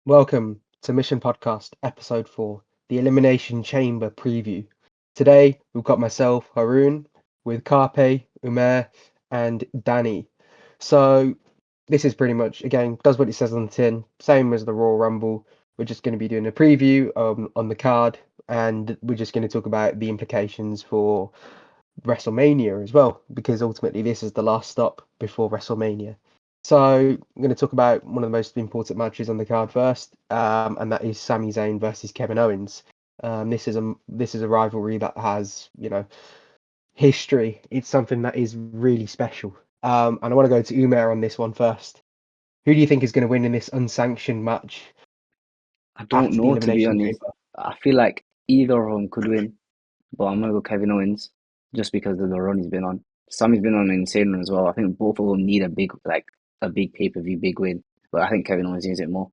Welcome to Mission Podcast, Episode 4, the Elimination Chamber Preview. Today, we've got myself, Haroon, with Carpe, Umer, and Danny. So, this is pretty much, again, does what it says on the tin, same as the Royal Rumble. We're just going to be doing a preview on the card, and we're just going to talk about the implications for WrestleMania as well, because ultimately this is the last stop before WrestleMania. So I'm going to talk about one of the most important matches on the card first, and that is Sami Zayn versus Kevin Owens. This is a rivalry that has history. It's something that is really special. And I want to go to Umair on this one first. Who do you think is going to win in this unsanctioned match I don't at the know, to be Elimination honest. Chamber? I feel like either of them could win, but I'm gonna go Kevin Owens just because of the run he's been on. Sammy's been on an insane run as well. I think both of them need a big pay-per-view, big win. But I think Kevin Owens needs it more,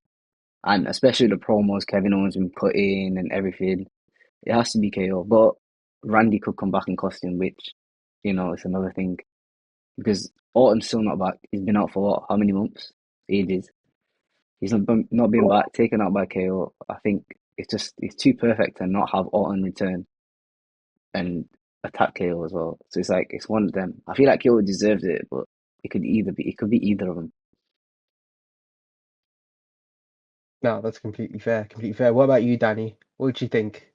and especially the promos Kevin Owens been put in and everything. It has to be KO, but Randy could come back and cost him, which it's another thing because Orton's still not back. He's been out for what? How many months? Ages. He's not been back, taken out by KO. I think it's too perfect to not have Orton return and attack KO as well. So it's one of them. I feel like KO deserves it, but it could be either of them. No, that's completely fair. Completely fair. What about you, Danny? What do you think?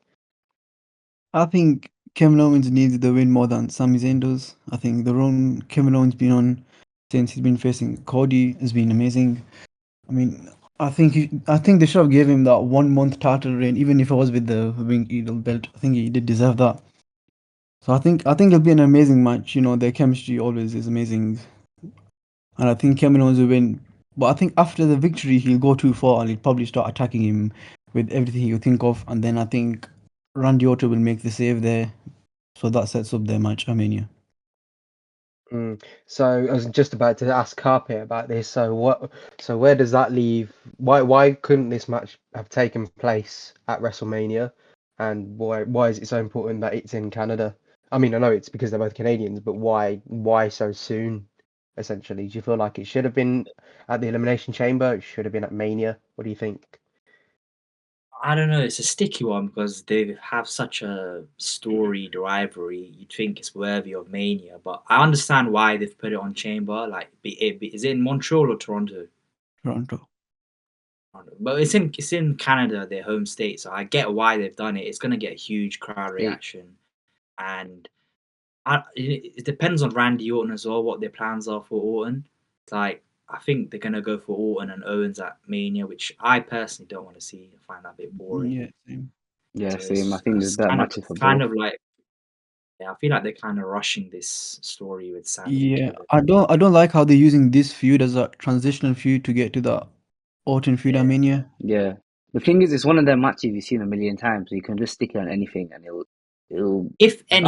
I think Kevin Owens needs the win more than Sami Zayn does. I think the run Kevin Owens been on since he's been facing Cody has been amazing. I mean, I think they should have gave him that 1 month title reign, even if it was with the Winged Eagle belt. I think he did deserve that. So I think it'll be an amazing match. Their chemistry always is amazing, and I think Kevin Owens will win. But I think after the victory, he'll go too far and he'll probably start attacking him with everything he'll think of, and then I think Randy Orton will make the save there. So that sets up their match, Armenia. So I was just about to ask Carpe about this. So what? So where does that leave? Why couldn't this match have taken place at WrestleMania? And why is it so important that it's in Canada? I mean, I know it's because they're both Canadians, but why so soon? Essentially, do you feel like it should have been at the Elimination Chamber? It should have been at Mania. What do you think? I don't know. It's a sticky one because they have such a storied rivalry. You'd think it's worthy of Mania, but I understand why they've put it on Chamber. Like, is it in Montreal or Toronto? Toronto. But it's in Canada, their home state. So I get why they've done it. It's gonna get a huge crowd Hey, reaction, and it depends on Randy Orton as well. What their plans are for Orton. Like, I think they're gonna go for Orton and Owens at Mania, which I personally don't want to see. I find that a bit boring. Yeah, same. yeah, So same. I think there's better matches it's for kind both. of like, yeah, I feel like they're kind of rushing this story with Sammy and Yeah, Kevin. I don't like how they're using this feud as a transitional feud to get to the Orton feud, Yeah. Armenia. Yeah. The thing is, it's one of them matches you've seen a million times, so you can just stick it on anything and it'll If bang in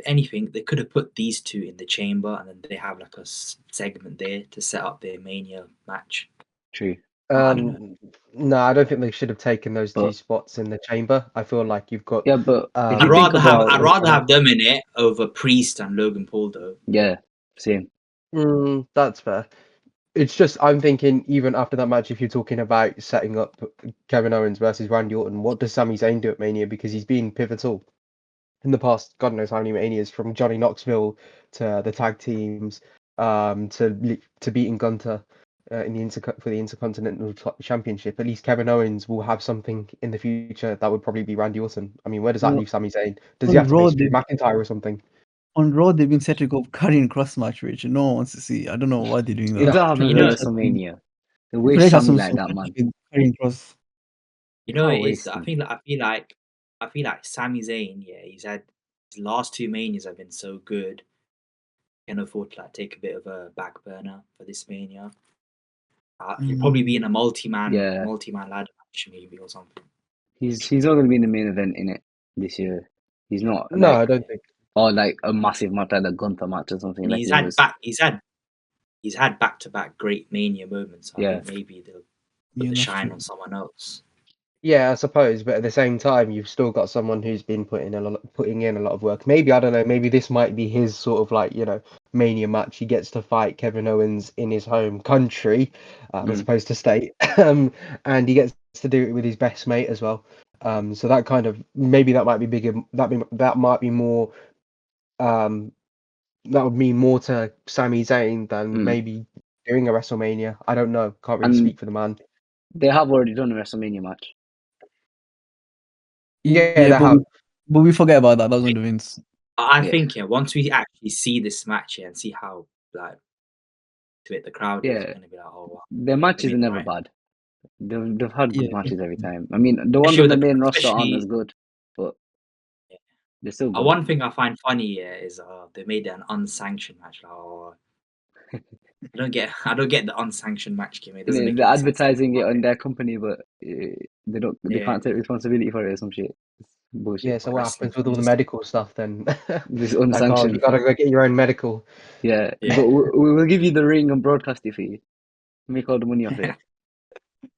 anything, it. they could have put these two in the chamber, and then they have like a segment there to set up their Mania match. True. I don't know. No, I don't think they should have taken those two But spots in the chamber. I feel like you've got yeah, but if I'd you think rather have about I'd rather have them in it over Priest and Logan Paul though. yeah, same. That's fair. It's just I'm thinking even after that match, if you're talking about setting up Kevin Owens versus Randy Orton, what does Sami Zayn do at Mania? Because he's been pivotal in the past, God knows how many Manias, from Johnny Knoxville to the tag teams, to beating Gunter in the for the Intercontinental Championship. At least Kevin Owens will have something in the future that would probably be Randy Orton. I mean, where does that Well, leave Sami Zayn? Does he on have to Raw, face Drew McIntyre or something? they've been setting up Karrion Cross match, which no one wants to see. I don't know why they're doing If that. that happens You at know, WrestleMania, they Triple waste H has Sammy some like so that, much man. with Karrion Cross. what Can't it is. waste him. I feel like Sami Zayn. Yeah, he's had his last two Manias have been so good. He can afford to like take a bit of a back burner for this Mania. He'll probably be in a Yeah, multi-man ladder match maybe or something. he's not gonna be in the main event in it this year. He's not No, I don't think. or like a massive match like the Gunther match or something And like he was. he's had back-to-back great Mania moments. I Yeah, think maybe they'll put Yeah, the that's shine true. on someone else. Yeah, I suppose, but at the same time, you've still got someone who's been putting in a lot of work. Maybe I don't know. Maybe this might be his sort of like Mania match. He gets to fight Kevin Owens in his home country, as Mm. opposed to state, and he gets to do it with his best mate as well. So that kind of maybe that might be bigger. That might be more. That would mean more to Sami Zayn than Mm. maybe doing a WrestleMania. I don't know. Can't really And speak for the man. they have already done a WrestleMania match. Yeah, Yeah, they have. but we forget about that. That was under Vince. I Yeah. think once we actually see this match and see how like to it the crowd is, Yeah. we're gonna be like, oh wow, Their matches they are made the never right. bad. They've had good Yeah, matches every time. I mean, the ones Especially on with the the main roster aren't especially as good, but they're still good. one thing I find funny here is they made it an unsanctioned match. Like, oh, I don't get the unsanctioned match game. It doesn't make They're any sense to me. advertising it on their company, but they Yeah, can't take responsibility for it or some shit. It's bullshit. Yeah, so but what wrestling happens with all the fans, medical stuff then? This Like, oh, you unsanctioned. gotta go get your own medical. Yeah, yeah. but we'll give you the ring and broadcast it for you. Make all the money off it.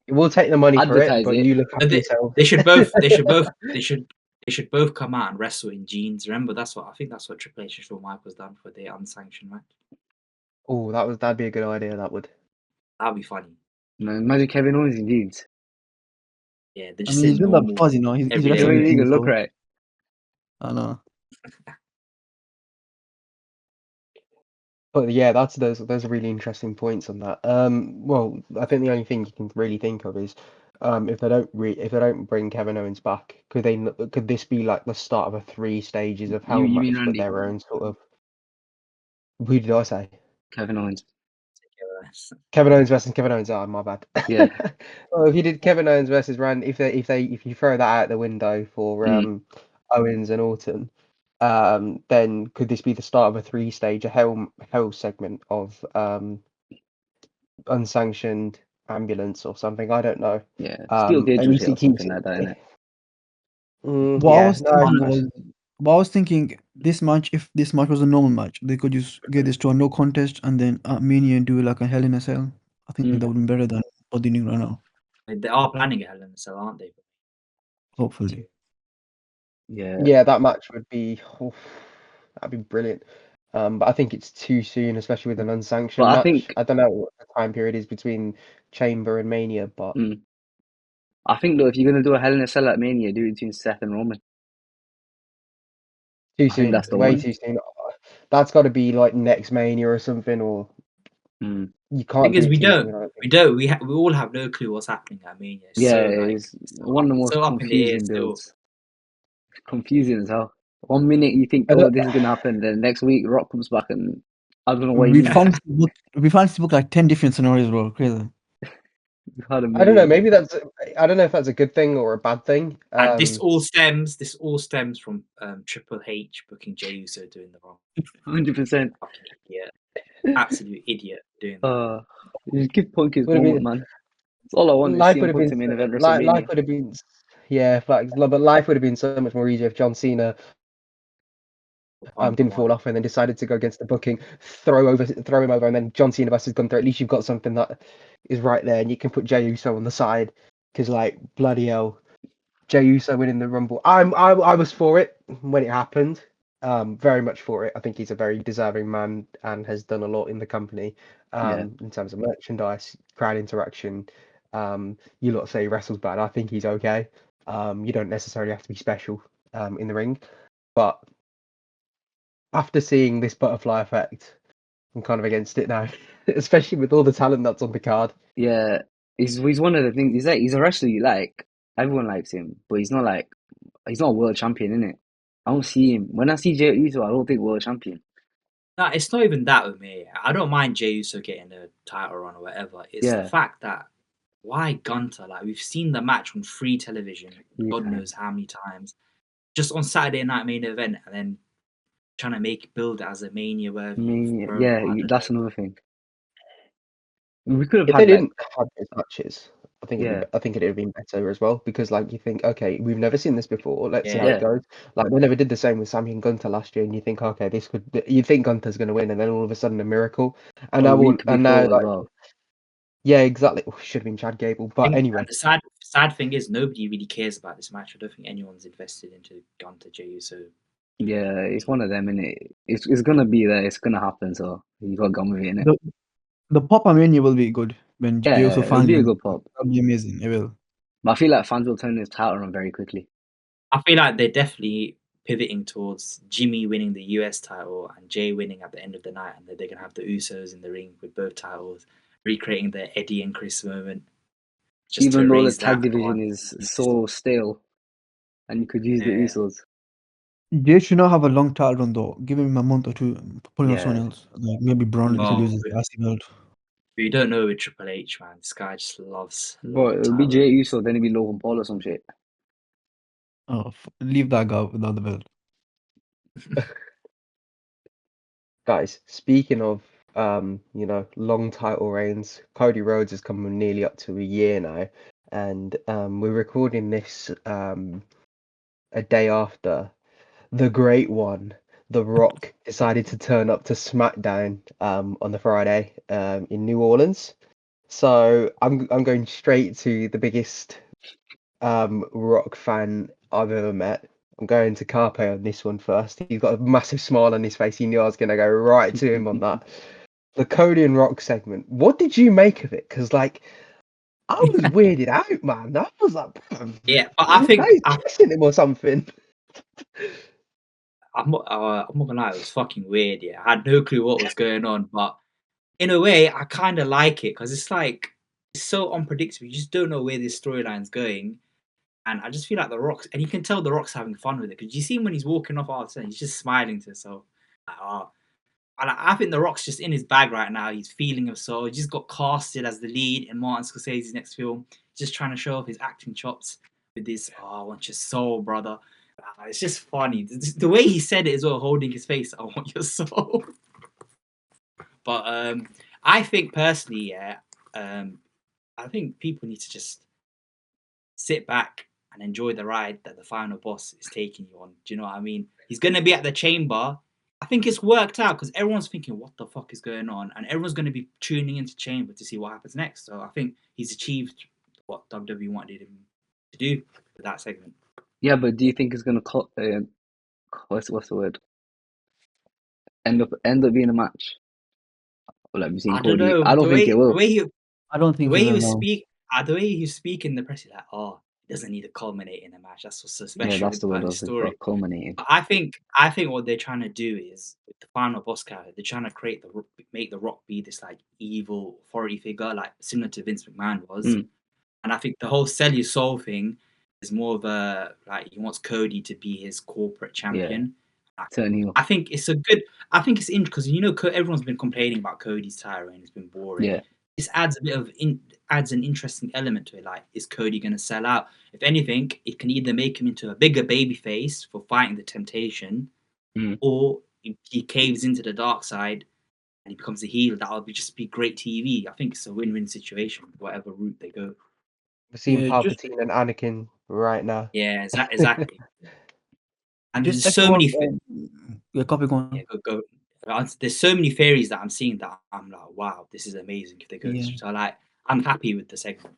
We'll take the money for it, Advertise but it. you look And after yourself. they should both come out and wrestle in jeans. Remember, I think that's what Triple H and Shawn Michaels done for the unsanctioned match. Oh, that'd be a good idea. That would. That'd be funny. Man, imagine Kevin Owens in jeans. Yeah, they're I just mean, he's in done that normal before, you know. He's It everyday wrestled won't in wear. even jeans, look so right. I know. But yeah, those are really interesting points on that. Well, I think the only thing you can really think of is, if they don't bring Kevin Owens back, could this be like the start of a three stages of hell You mean match, but Randy? their own sort of? Who did I say? Kevin Owens. Kevin Owens versus Kevin Owens. Oh, my bad. Yeah. Well, if you did Kevin Owens versus Randy, if you throw that out the window for Mm, Owens and Orton, then could this be the start of a three-stage hell segment of unsanctioned ambulance or something? I don't know. yeah. Steel cage At will least hit he or keeps something like that, innit? What I yeah, was no, thinking Honestly, was, what I was thinking, this match, if this match was a normal match, they could just get this to a no contest and then at Mania and do like a Hell in a Cell. I think Mm, that would be better than what they're doing right now. they are planning a Hell in a Cell, aren't they? Hopefully. yeah. yeah, that match would be that'd be brilliant. But I think it's too soon, especially with an But unsanctioned I match. think I don't know what the time period is between Chamber and Mania, but mm, I think though if you're gonna do a Hell in a Cell at Mania, do it between Seth and Roman. too I think soon, that's the way one. too soon. That's got to be like next Mania or something, or Mm. you Thing can't do is, it too soon, I don't think. we all have no clue what's happening at Mania. It's Yeah, so like it's one of the most so up in the air confusing still. builds. Confusing as hell. One minute you think, I oh, don't, this is gonna happen, then next week Rock comes back and I don't know what he We means. found we found book like 10 different scenarios, bro. Crazy. We've had a I don't know. million. Maybe I don't know if that's a good thing or a bad thing. And this all stems from Triple H booking Jey Uso doing the wrong 100%. fucking idiot, absolute idiot doing that. Just give Punk his Would have moment, been man. That's all I want is life CM would have Punk been to main event life WrestleMania. would have been yeah, facts. But life would have been so much more easier if John Cena Punk didn't one. fall off and then decided to go against the booking, throw him over, and then John Cena versus Gunther. At least you've got something that is right there, and you can put Jey Uso on the side because like bloody hell, Jey Uso winning the Rumble. I was for it when it happened. Very much for it. I think he's a very deserving man and has done a lot in the company. Yeah, In terms of merchandise, crowd interaction. You lot say he wrestles bad. I think he's okay. You don't necessarily have to be special in the ring, but after seeing this butterfly effect, I'm kind of against it now, especially with all the talent that's on the card. yeah. He's one of the things. He's a wrestler you like. Everyone likes him, but he's not a world champion, innit? I don't see him. When I see Jey Uso, I don't think world champion. No, it's not even that with me. I don't mind Jey Uso getting a title run or whatever. It's the Yeah, fact that why Gunter? Like we've seen the match on free television, three God knows times. how many times, just on Saturday night main event, and then trying to build it as a Mania I worthy mean, promo. yeah, I don't that's know. another thing. We could have If they had like, didn't have those matches, yeah, I think it'd have been better as well because like you think, okay, we've never seen this before. Let's see how Yeah, it yeah, goes. Like they never did the same with Sami and Gunther last year, and you think, okay, you think Gunther's going to win, and then all of a sudden a miracle, and a week now before as like well. yeah, exactly. Oh, should have been Chad Gable, but and anyway, the sad thing is nobody really cares about this match. I don't think anyone's invested into Gunter Jey Uso Yeah, it's one of them, innit? It's gonna be there. It's gonna happen. So you got to go with it, innit? The pop Mania will be good when Jey Uso Yeah, it'll be finally a wins. good pop. That'll be amazing. It will. But I feel like fans will turn this title around very quickly. I feel like they're definitely pivoting towards Jimmy winning the US title and Jay winning at the end of the night, and they're gonna have the Usos in the ring with both titles, recreating the Eddie and Chris moment, just to Even though the erase tag that division one. is so stale, and you could use the Yeah, Usos. Jay should not have a long title run though. Give him a month or two, putting on Yeah, someone else. Like maybe Braun if he no, loses the IC belt. we don't know with Triple H, man. This guy just loves but long it'll be title Jey reigns. Uso, then it'll be Logan Paul or some shit. Oh, leave that guy without the belt. Guys, speaking of long title reigns, Cody Rhodes is coming nearly up to a year now, and we're recording this a day after the Great One, The Rock, decided to turn up to SmackDown on the Friday in New Orleans. So I'm going straight to the biggest Rock fan I've ever met. I'm going to Carpe on this one first. He's got a massive smile on his face. He knew I was going to go right to him on that. The Cody and Rock segment. What did you make of it? Because like I was weirded out, man. I was like, Yeah, but this guy's kissing him or something. I'm not gonna lie, it was fucking weird. Yeah, I had no clue what was going on, but in a way, I kind of like it because it's like it's so unpredictable. You just don't know where this storyline's going, and I just feel like the Rock's, and you can tell the Rock's having fun with it because you see him when he's walking off after, and he's just smiling to himself. Like, oh. And I think the Rock's just in his bag right now. He's feeling himself. He just got casted as the lead in Martin Scorsese's next film. Just trying to show off his acting chops with this. Oh, I want your soul, brother. It's just funny. The way he said it as well, holding his face. I want your soul. But I think personally, yeah, I think people need to just sit back and enjoy the ride that the final boss is taking you on. Do you know what I mean? He's going to be at the chamber. I think it's worked out because everyone's thinking, what the fuck is going on? And everyone's going to be tuning into chamber to see what happens next. So I think he's achieved what WWE wanted him to do with that segment. Yeah, but do you think it's gonna what's the word? End up being a match? Or like we've seen I don't Cody. know. I don't think it will. I don't The think way he he will was now. the way he was speaking in the press, he's like, oh, it doesn't need to culminate in a match. That's what's so Yeah, special that's the word about I this was looking for. story. Culminating. But I think what they're trying to do is with the final boss character, they're trying to make the Rock be this like evil authority figure, like similar to Vince McMahon was. Mm. And I think the whole sell your soul thing is more of a like he wants Cody to be his corporate champion. Turn heel. I think it's a good. I think it's in because everyone's been complaining about Cody's title and it's been boring. Yeah. This adds a bit of adds an interesting element to it. Like, is Cody going to sell out? If anything, it can either make him into a bigger babyface for fighting the temptation, or if he caves into the dark side and he becomes a heel. That would just be great TV. I think it's a win-win situation, whatever route they go. We're seeing Yeah, Palpatine and Anakin right now. Yeah, exactly. And there's just so echo. many. Yeah, copy Yeah, going. go. There's so many theories that I'm seeing that I'm like, wow, this is amazing if they go this Yeah. route. So I'm happy with the segment.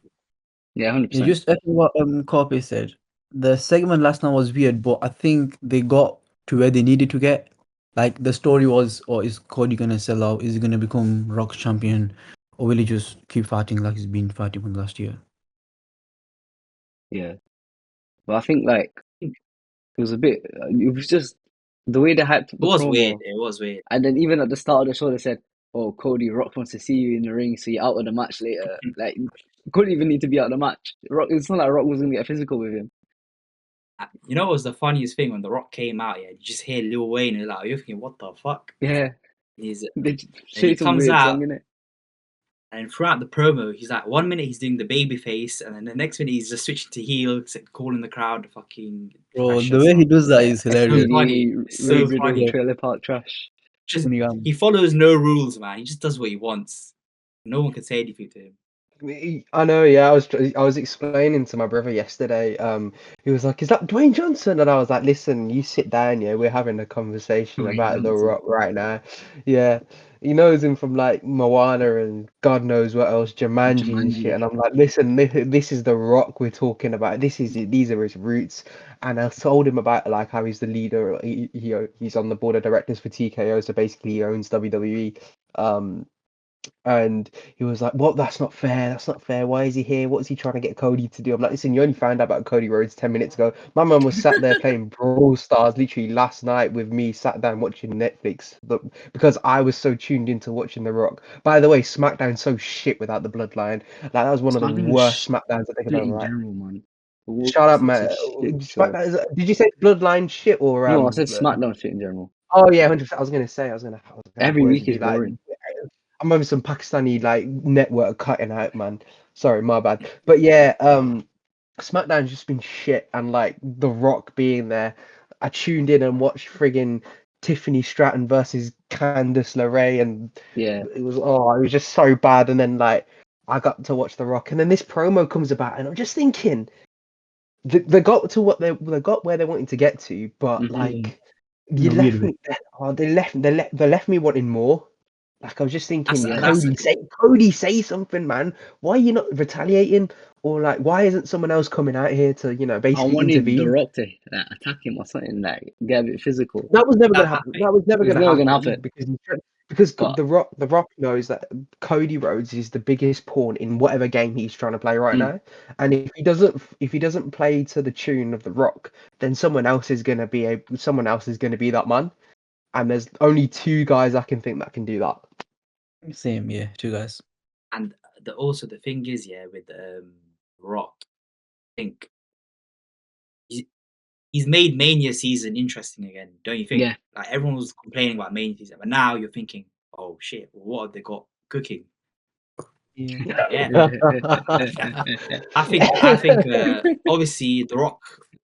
Yeah, Yeah, 100%. just echo what Carpe said. The segment last night was weird, but I think they got to where they needed to get. Like the story was, or is Cody gonna sell out? Is he gonna become Rock's champion, or will he just keep fighting like he's been fighting from last year? Yeah. But I think like it was a bit. It was just the way they hyped up It the was weird. promo, It was weird. and then even at the start of the show they said, "Oh, Cody, Rock wants to see you in the ring, so you're out of the match later." Like, couldn't even need to be out of the match. Rock. It's not like Rock was gonna get physical with him. You know what was the funniest thing when The Rock came out? Yeah, you just hear Lil Wayne and you're thinking, what the fuck? Yeah. He's They and he straight some comes weird song out in it. and throughout the promo, he's like 1 minute he's doing the baby face, and then the next minute he's just switching to heel, calling the crowd fucking Bro, the precious. way he does that Yeah. is It's so hilarious. funny. STD, It's Ray so Bridges, funny. Trailer Park Trash. Just Funny guy. he follows no rules, man. He just does what he wants. No one can say anything to him. I know, yeah. I was explaining to my brother yesterday. He was like, "Is that Dwayne Johnson?" And I was like, "Listen, you sit down. Yeah, we're having a conversation Dwayne about The Johnson. Rock right now." Yeah, he knows him from like Moana and God knows what else, Jumanji and shit. Jumanji. And I'm like, "Listen, this is The Rock we're talking about. These are his roots." And I told him about like how he's the leader. He's on the board of directors for TKO, so basically he owns WWE. Um, and he was like, "What? That's not fair. That's not fair. Why is he here? What is he trying to get Cody to do?" I'm like, "Listen, you only found out about Cody Rhodes 10 minutes ago. My mum was sat there playing Brawl Stars literally last night with me, sat down watching Netflix because I was so tuned into watching The Rock. By the way, SmackDown's so shit without the Bloodline. Like, that was one of the SmackDown was worst SmackDowns I think I've shit ever in watched. general, man. What Shut up, such a man. shit show. SmackDown did you say Bloodline shit or No, I said SmackDown shit in general. Oh yeah, 100%. I was gonna have Every words week with is you. Like, boring. I'm having some Pakistani like network cutting out, man. Sorry, my bad. But yeah, SmackDown's just been shit, and like The Rock being there, I tuned in and watched friggin' Tiffany Stratton versus Candice LeRae, and Yeah. it was just so bad. And then like I got to watch The Rock, and then this promo comes about, and I'm just thinking they got to what they got where they wanted to get to, but hmm Yeah, like in you a weird left way. me. Oh, they left me wanting more. Like I was just That's thinking, Yeah. that's Cody, say something, man. Why are you not retaliating? Or like, why isn't someone else coming out here to, I basically wanted The intervene? Rock to attack him or something, like get a bit physical. That was never gonna I happen. think That was never It was gonna never gonna happen happen. because But The Rock knows that Cody Rhodes is the biggest pawn in whatever game he's trying to play right mm, now. And if he doesn't play to the tune of The Rock, then someone else is gonna be that man. And there's only two guys I can think that can do that. Same, yeah, two guys. and also the thing is, yeah, with Rock, I think he's made Mania season interesting again, don't you think? yeah. Like everyone was complaining about Mania season, but now you're thinking, oh shit, what have they got cooking? Yeah. Yeah, I think obviously the Rock.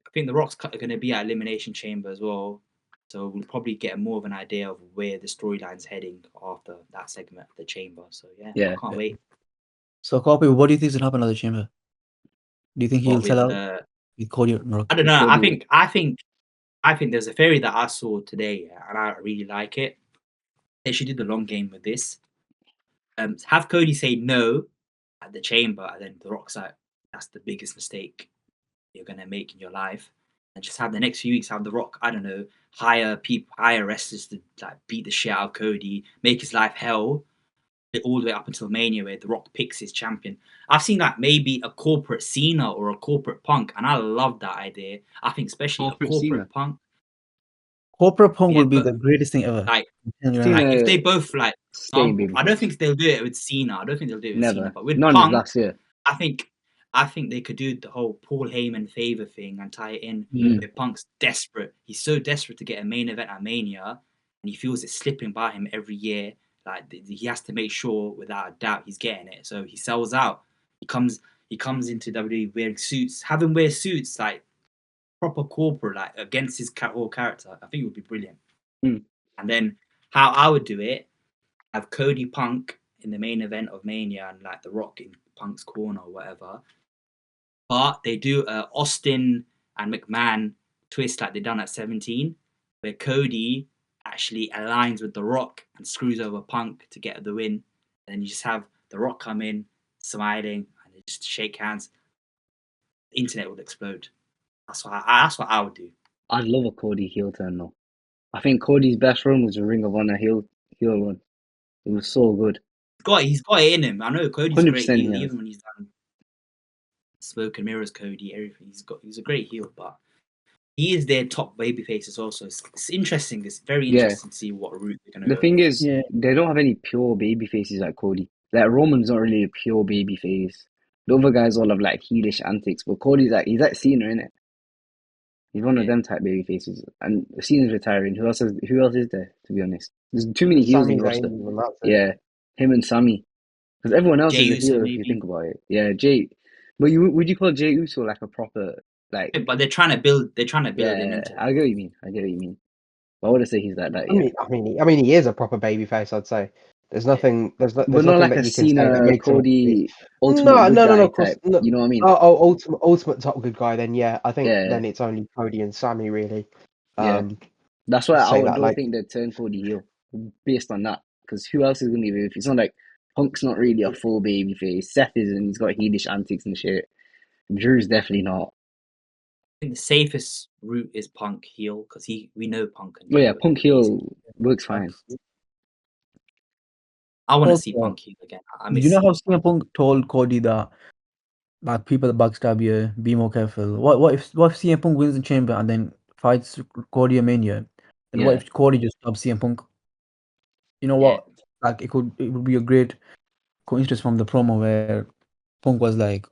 I think the Rock's going to be at Elimination Chamber as well, so we'll probably get more of an idea of where the storyline's heading after that segment of the Chamber. So yeah, I Yeah. can't wait. So, Copy, what do you think is gonna happen at the chamber? Do you think he'll What sell with out with Cody and Rock? I don't know. Cody. I think there's a theory that I saw today, yeah, and I really like it. They should do the long game with this. Have Cody say no at the Chamber, and then the Rock's like, "That's the biggest mistake you're gonna make in your life," and just have the next few weeks have the Rock. I don't know, hire wrestlers to like beat the shit out of Cody, make his life hell, all the way up until Mania, where the Rock picks his champion. I've seen like maybe a corporate Cena or a corporate Punk, and I love that idea. I think especially a Corporate Cena. corporate Punk, Corporate Punk yeah, would be but the greatest thing ever. like I'm telling you right now. like if Cena they both like staying example, I don't babyface. think they'll do it with Cena. I don't think they'll do it with Cena, Never. but with Not in his Punk, last year. I think I think they could do the whole Paul Heyman favor thing and tie it in Yeah. where Punk's desperate. He's so desperate to get a main event at Mania, and he feels it slipping by him every year. Like he has to make sure, without a doubt, he's getting it. So he sells out. He comes into WWE wearing suits, have him wear suits like proper corporate, like against his whole character. I think it would be brilliant. Mm. And then how I would do it, have Cody Punk in the main event of Mania and like The Rock in Punk's corner or whatever. But they do a Austin and McMahon twist like they done at 17, where Cody actually aligns with The Rock and screws over Punk to get the win. And then you just have The Rock come in, smiling, and they just shake hands. The internet would explode. That's what I would do. I'd love a Cody heel turn though. I think Cody's best run was a Ring of Honor heel run. It was so good. He's got it in him. I know Cody's a great 100% heel, he has. even when he's done Smoke and Mirrors, Cody, everything. He's a great heel, but he is their top babyface as well. So it's interesting. It's very Yeah. interesting to see what route they're gonna The go thing with. is, Yeah. they don't have any pure baby faces like Cody. Like Roman's not really a pure baby face. The other guys all have like heelish antics, but Cody's like he's like Cena, innit? He's one of Yeah. them type baby faces. And Cena's retiring. Who else is there, to be honest? There's too many heels in Sami the roster. Zayn, and that's it. Yeah. Him and Sammy. Because everyone else Jey is a Uso heel if you maybe, think about it. Yeah, Jay. But would you call Jey Uso like a proper like but they're trying to build. They're trying to build him yeah, into I that. get what you mean. I get what you mean. But I wouldn't say he's like that I yet. mean, he is a proper babyface, I'd say. There's nothing. There's But not nothing like that a you can say that Cena, makes him. Cody, ultimate No, good no, no, no. guy Of course, type. no. You know what I mean? Ultimate top good guy. Then yeah, I think Yeah, then it's only Cody and Sammy really. yeah. Um, That's why say that don't like think they'd turn Cody heel based on that. Because who else is gonna be? If it's not like Punk's not really a full baby face. Seth isn't. He's got heelish antics and shit. Drew's definitely not. I think the safest route is Punk heel because we know Punk can Oh yeah, do Punk whatever he is. heel works fine. I want to see Also, Punk heel again. I you miss know how seeing CM Punk told Cody that like people that backstab you, be more careful. What if CM Punk wins the chamber and then fights Cody at Mania? Then what Yeah, if Cody just stabs CM Punk? You know yeah. what? Like it would be a great coincidence from the promo where Punk was like,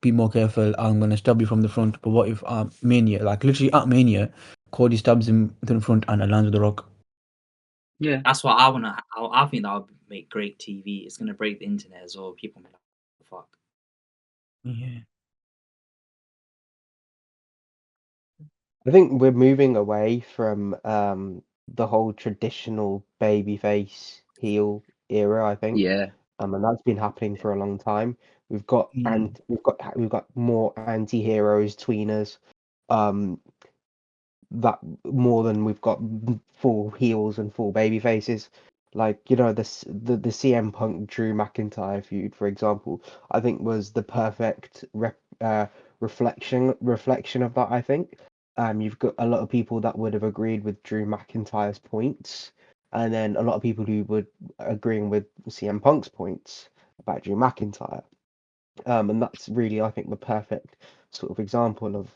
be more careful, I'm gonna stab you from the front. But what if Mania, like literally at Mania, Cody stabs him to the front and lands with the rock. yeah, That's what I wanna. I think that would make great TV. It's gonna break the internet as well. People be like, "Fuck." Yeah. I think we're moving away from the whole traditional babyface heel era. I think, yeah, and that's been happening for a long time. We've got Yeah. and we've got more anti-heroes, tweeners, um, that more than we've got full heels and full baby faces. Like, you know, the CM Punk Drew McIntyre feud, for example, I think was the perfect reflection of that, I think. You've got a lot of people that would have agreed with Drew McIntyre's points, and then a lot of people who would agreeing with CM Punk's points about Drew McIntyre. And that's really, I think, the perfect sort of example of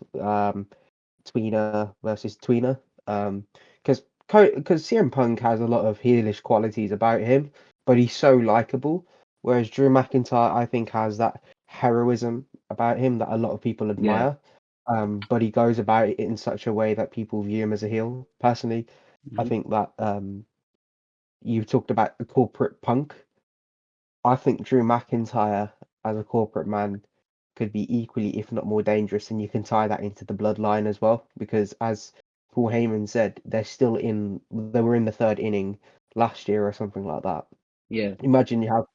tweener versus tweener. Because CM Punk has a lot of heelish qualities about him, but he's so likable. Whereas Drew McIntyre, I think, has that heroism about him that a lot of people yeah. admire. But he goes about it in such a way that people view him as a heel. Personally, I Mhm. think that you talked about the corporate punk. I think Drew McIntyre as a corporate man could be equally, if not more dangerous, and you can tie that into the bloodline as well, because as Paul Heyman said, they were in the third inning last year or something like that. Yeah, Imagine you have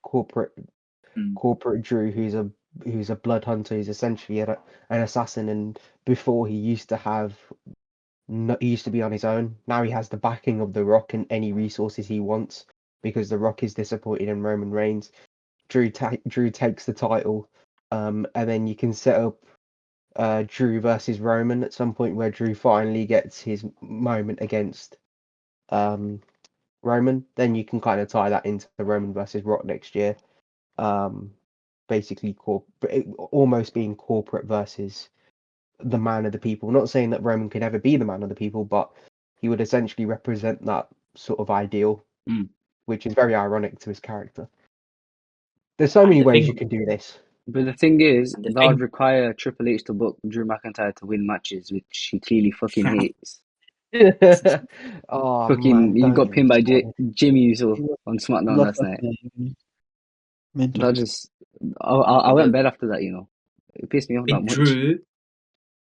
Mm. corporate Drew who's a blood hunter, who's essentially an assassin, and before he used to have no, he used to be on his own. Now he has the backing of The Rock and any resources he wants because The Rock is disappointed in Roman Reigns. Drew takes the title, and then you can set up Drew versus Roman at some point where Drew finally gets his moment against um, Roman. Then you can kind of tie that into the Roman versus Rock next year. Um, basically, almost being corporate versus the man of the people. Not saying that Roman could ever be the man of the people, but he would essentially represent that sort of ideal, mm. which is very ironic to his character. There's so And many the ways you thing, can do this. But the thing is, and the that would thing, require Triple H to book Drew McIntyre to win matches, which he clearly fucking hates. Oh Fucking, man, he don't got get me pinned by started. Jimmy Uso He on SmackDown lost last that night. mental. That just, I went but bed after that, you know. It pissed me off that with much.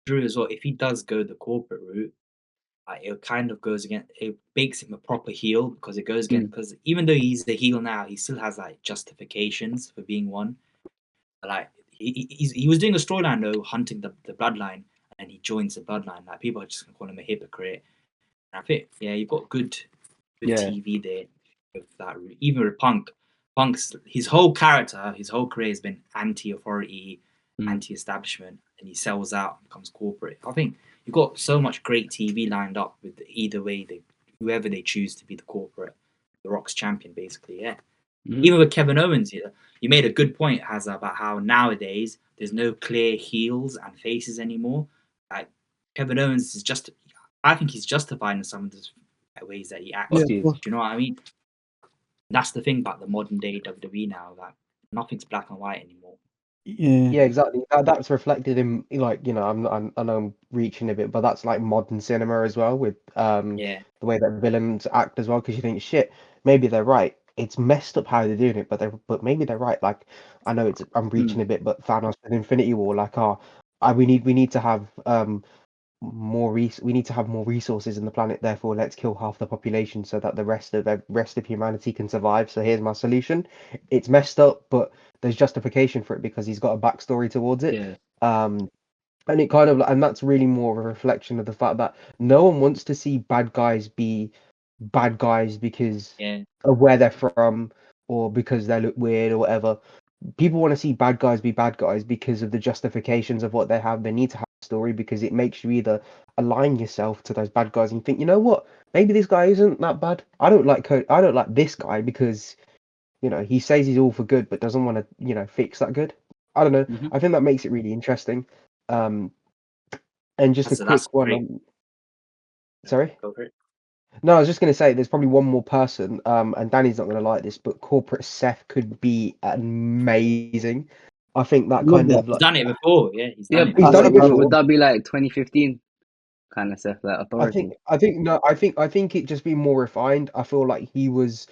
Drew as well. If he does go the corporate route, it kind of goes against. It makes him a proper heel because it goes against. Mm, Because even though he's the heel now, he still has like justifications for being one. Like he was doing a storyline though, hunting the bloodline, and he joins the bloodline. Like people are just gonna call him a hypocrite. And I think yeah, you've got good yeah. TV there with that. Even with Punk's his whole character, his whole career has been anti-authority, Mm, anti-establishment, and he sells out, becomes corporate. I think you've got so much great TV lined up with either way whoever they choose to be the corporate, the Rock's champion, basically. Yeah. mm, Even with Kevin Owens, you made a good point, Hazza, about how nowadays there's no clear heels and faces anymore. Like Kevin Owens is just, I think he's justified in some of the ways that he acts. Yeah, fuck Do of you. course. you know what I mean? That's the thing about the modern day WWE now, that nothing's black and white anymore. Yeah. Yeah, exactly. That's reflected in like I know I'm reaching a bit, but that's like modern cinema as well with Yeah. the way that villains act as well. Because you think shit, maybe they're right. It's messed up how they're doing it, but maybe they're right. Like I know I'm Mm, reaching a bit, but Thanos with Infinity War, like we need to have we need to have more resources in the planet, therefore let's kill half the population so that the rest of humanity can survive. So here's my solution. It's messed up, but there's justification for it because he's got a backstory towards it. Yeah. Um, and it kind of, and that's really more of a reflection of the fact that no one wants to see bad guys be bad guys because Yeah. of where they're from or because they look weird or whatever. People want to see bad guys be bad guys because of the justifications of what they have. They need to have a story because it makes you either align yourself to those bad guys and think, you know what, maybe this guy isn't that bad. I don't like this guy because he says he's all for good but doesn't want to fix that good. I don't know. Hmm. I think that makes it really interesting. Um, and just a That's quick one great. on. Sorry. Go for it. No, I was just going to say there's probably one more person, and Danny's not going to like this, but Corporate Seth could be amazing. I think that Love kind that. of He's like done it before. Yeah, he's Yeah, done it he's done I, it before. I, would before. that be like 2015 kind of stuff, like Authority? I think no, I think it just be more refined. I feel like he was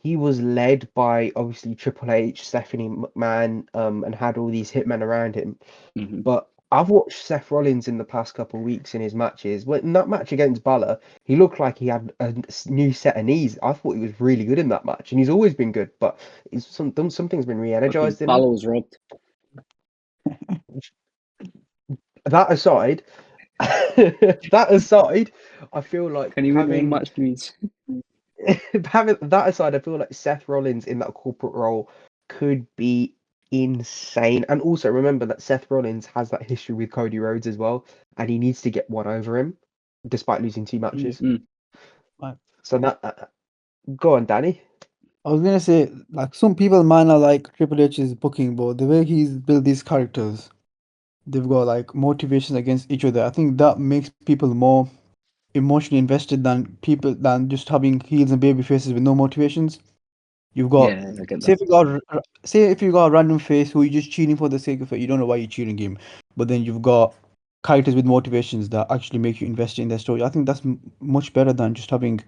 led by obviously Triple H, Stephanie McMahon, and had all these hitmen around him. Hmm. But I've watched Seth Rollins in the past couple of weeks in his matches. Well, in that match against Balor, he looked like he had a new set of knees. I thought he was really good in that match, and he's always been good. But something's been Okay, re-energized in him. Balor was robbed. That aside, that aside, I feel like Can he win one match, please? having that aside, I feel like Seth Rollins in that corporate role could be insane. And also remember that Seth Rollins has that history with Cody Rhodes as well, and he needs to get one over him, despite losing two yeah, matches. Mm. So that go on, Danny. I was gonna say, like, some people might not like Triple H's booking, but the way he's built these characters, they've got like motivations against each other. I think that makes people more emotionally invested than just having heels and baby faces with no motivations. You've got, Yeah, I get say that. if you got say if you got a random face who you're just cheating for the sake of it, you don't know why you're cheating him, but then you've got characters with motivations that actually make you invest in their story. I think that's much better than just having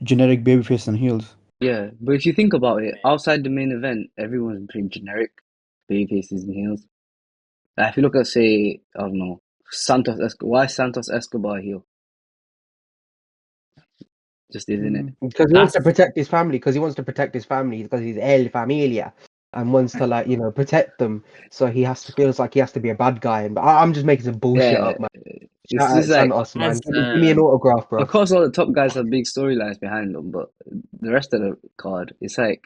generic baby faces and heels. Yeah, but if you think about it, outside the main event, everyone's pretty generic, baby faces and heels. Like, if you look at, say, I don't know, why is Santos Escobar a heel? Just isn't it? Mm, Because he wants That's to protect his family. Because he wants to protect his family. Because he's El Familia, and wants to protect them. So he has to feels like he has to be a bad guy. And I'm just making some bullshit Yeah, up, man. it's Shout out just like, Santos, man. as Give me an autograph, of bro. course, all the top guys have big storylines behind them, but the rest of the card, it's like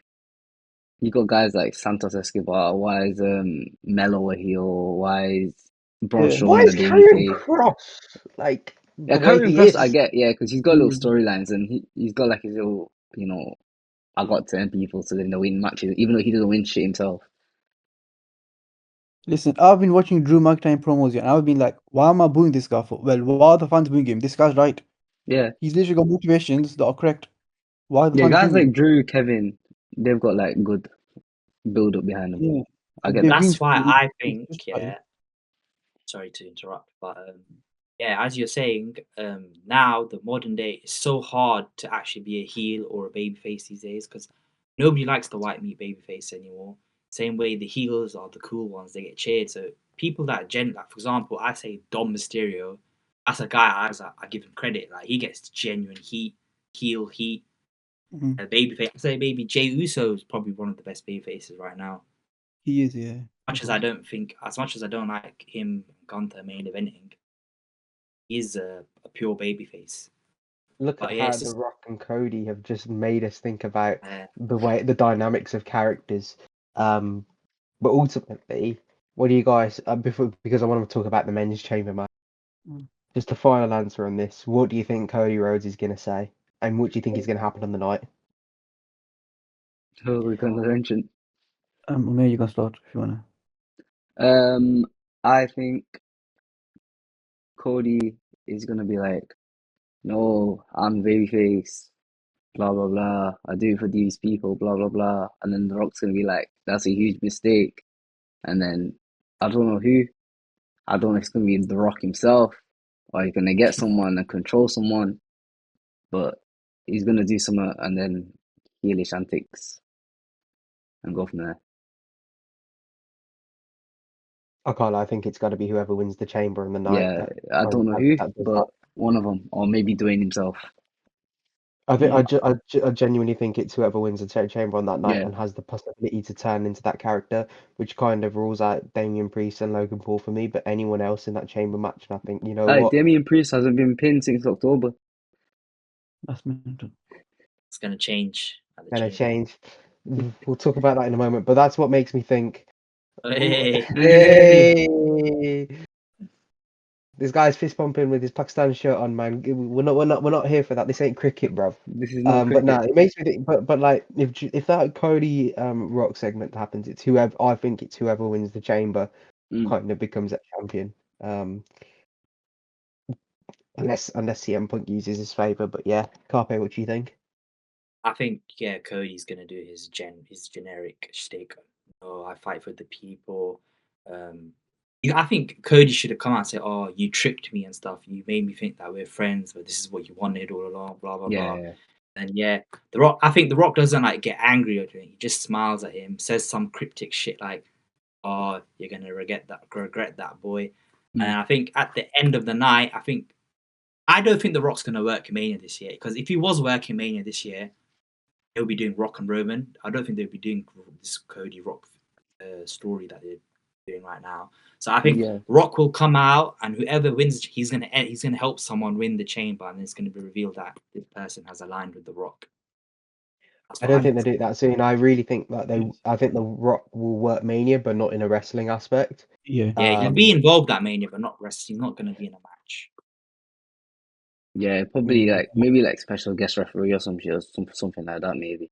you got guys like Santos Escobar. Why is Melo a heel? Why is Braun yeah. Why Strowman a is Karrion babyface? Kross like Yeah, the way Karrion he Kross, I is? get, yeah, because he's got little Mm. storylines and he's got like his little, I got 10 people, so then they win matches, even though he doesn't win shit himself. Listen, I've been watching Drew McIntyre promos here, and I've been like, why am I booing this guy for? Well, why are the fans booing him? This guy's right. Yeah. He's literally got motivations that are correct. Why are the Yeah, fans guys booing like him? Drew, Kevin, they've got like good build up behind them. Yeah, I get they've that. been that's why through I it's think, justified. yeah. Sorry to interrupt, but yeah, as you're saying, now the modern day is so hard to actually be a heel or a babyface these days because nobody likes the white meat babyface anymore. Same way the heels are the cool ones; they get cheered. So people that like for example, I say Dom Mysterio, that's a guy I give him credit. Like he gets genuine heat, heel heat. Mhm. Babyface, I say maybe Jey Uso is probably one of the best babyfaces right now. He is, yeah. As much as I don't like him, Gunther main eventing, he's a pure babyface. Look at But yeah, how it's The just Rock and Cody have just made us think about uh, the dynamics of characters. Um, but ultimately, what do you guys before because I want to talk about the men's chamber match. Mm. Just a final answer on this. What do you think Cody Rhodes is gonna say, and what do you think is gonna happen on the night? So we can mention. Maybe you can start if you wanna. Um, I think Cody is gonna be like, no, I'm babyface, blah blah blah. I do it for these people, blah blah blah. And then The Rock's gonna be like, that's a huge mistake. And then I don't know who. I don't know if it's gonna be The Rock himself, or he's gonna get someone and control someone, but he's gonna do something and then heelish antics and go from there. I can't lie, I think it's got to be whoever wins the chamber on the night Yeah, that I don't know who, that does that. but one of them, or maybe Dwayne himself. I think Yeah. I genuinely think it's whoever wins the chamber on that night Yeah, and has the possibility to turn into that character, which kind of rules out Damian Priest and Logan Paul for me. But anyone else in that chamber match, and I think you know what, Damian Priest hasn't been pinned since October. That's mental. It's gonna change at the gonna chamber. change. We'll talk about that in a moment. But that's what makes me think. Hey, Hey, this guy's fist pumping with his Pakistan shirt on, man. We're not here for that. This ain't cricket, bruv. This is not But no, cricket. it makes me think. But like, if that Cody Rock segment happens, it's whoever. I think it's whoever wins the chamber Mm. kind of becomes a champion. Unless CM Punk uses his favor. But yeah, Carpe, what do you think? I think Cody's gonna do his generic shtick. Oh, I fight for the people. Um, I think Cody should have come out and said, "Oh, you tricked me and stuff. You made me think that we're friends, but this is what you wanted all along." Blah blah blah. Yeah, And the Rock. I think the Rock doesn't like get angry or anything. He just smiles at him, says some cryptic shit like, "Oh, you're gonna regret that, boy." And mm. I think at the end of the night, I don't think the Rock's gonna work Mania this year because if he was working Mania this year, he'll be doing Rock and Roman. I don't think they'll be doing this Cody Rock story that they're doing right now. So I think Yeah. Rock will come out, and whoever wins, he's gonna help someone win the chamber, and it's gonna be revealed that this person has aligned with the Rock. That's I what I don't think think. they do it that soon. I really think that they. Yes. I think the Rock will work Mania, but not in a wrestling aspect. Yeah. Yeah, he'll be involved at Mania, but not wrestling. He's not gonna be in a match. Yeah, probably Mm, like maybe like special guest referee or some shit or something like that maybe.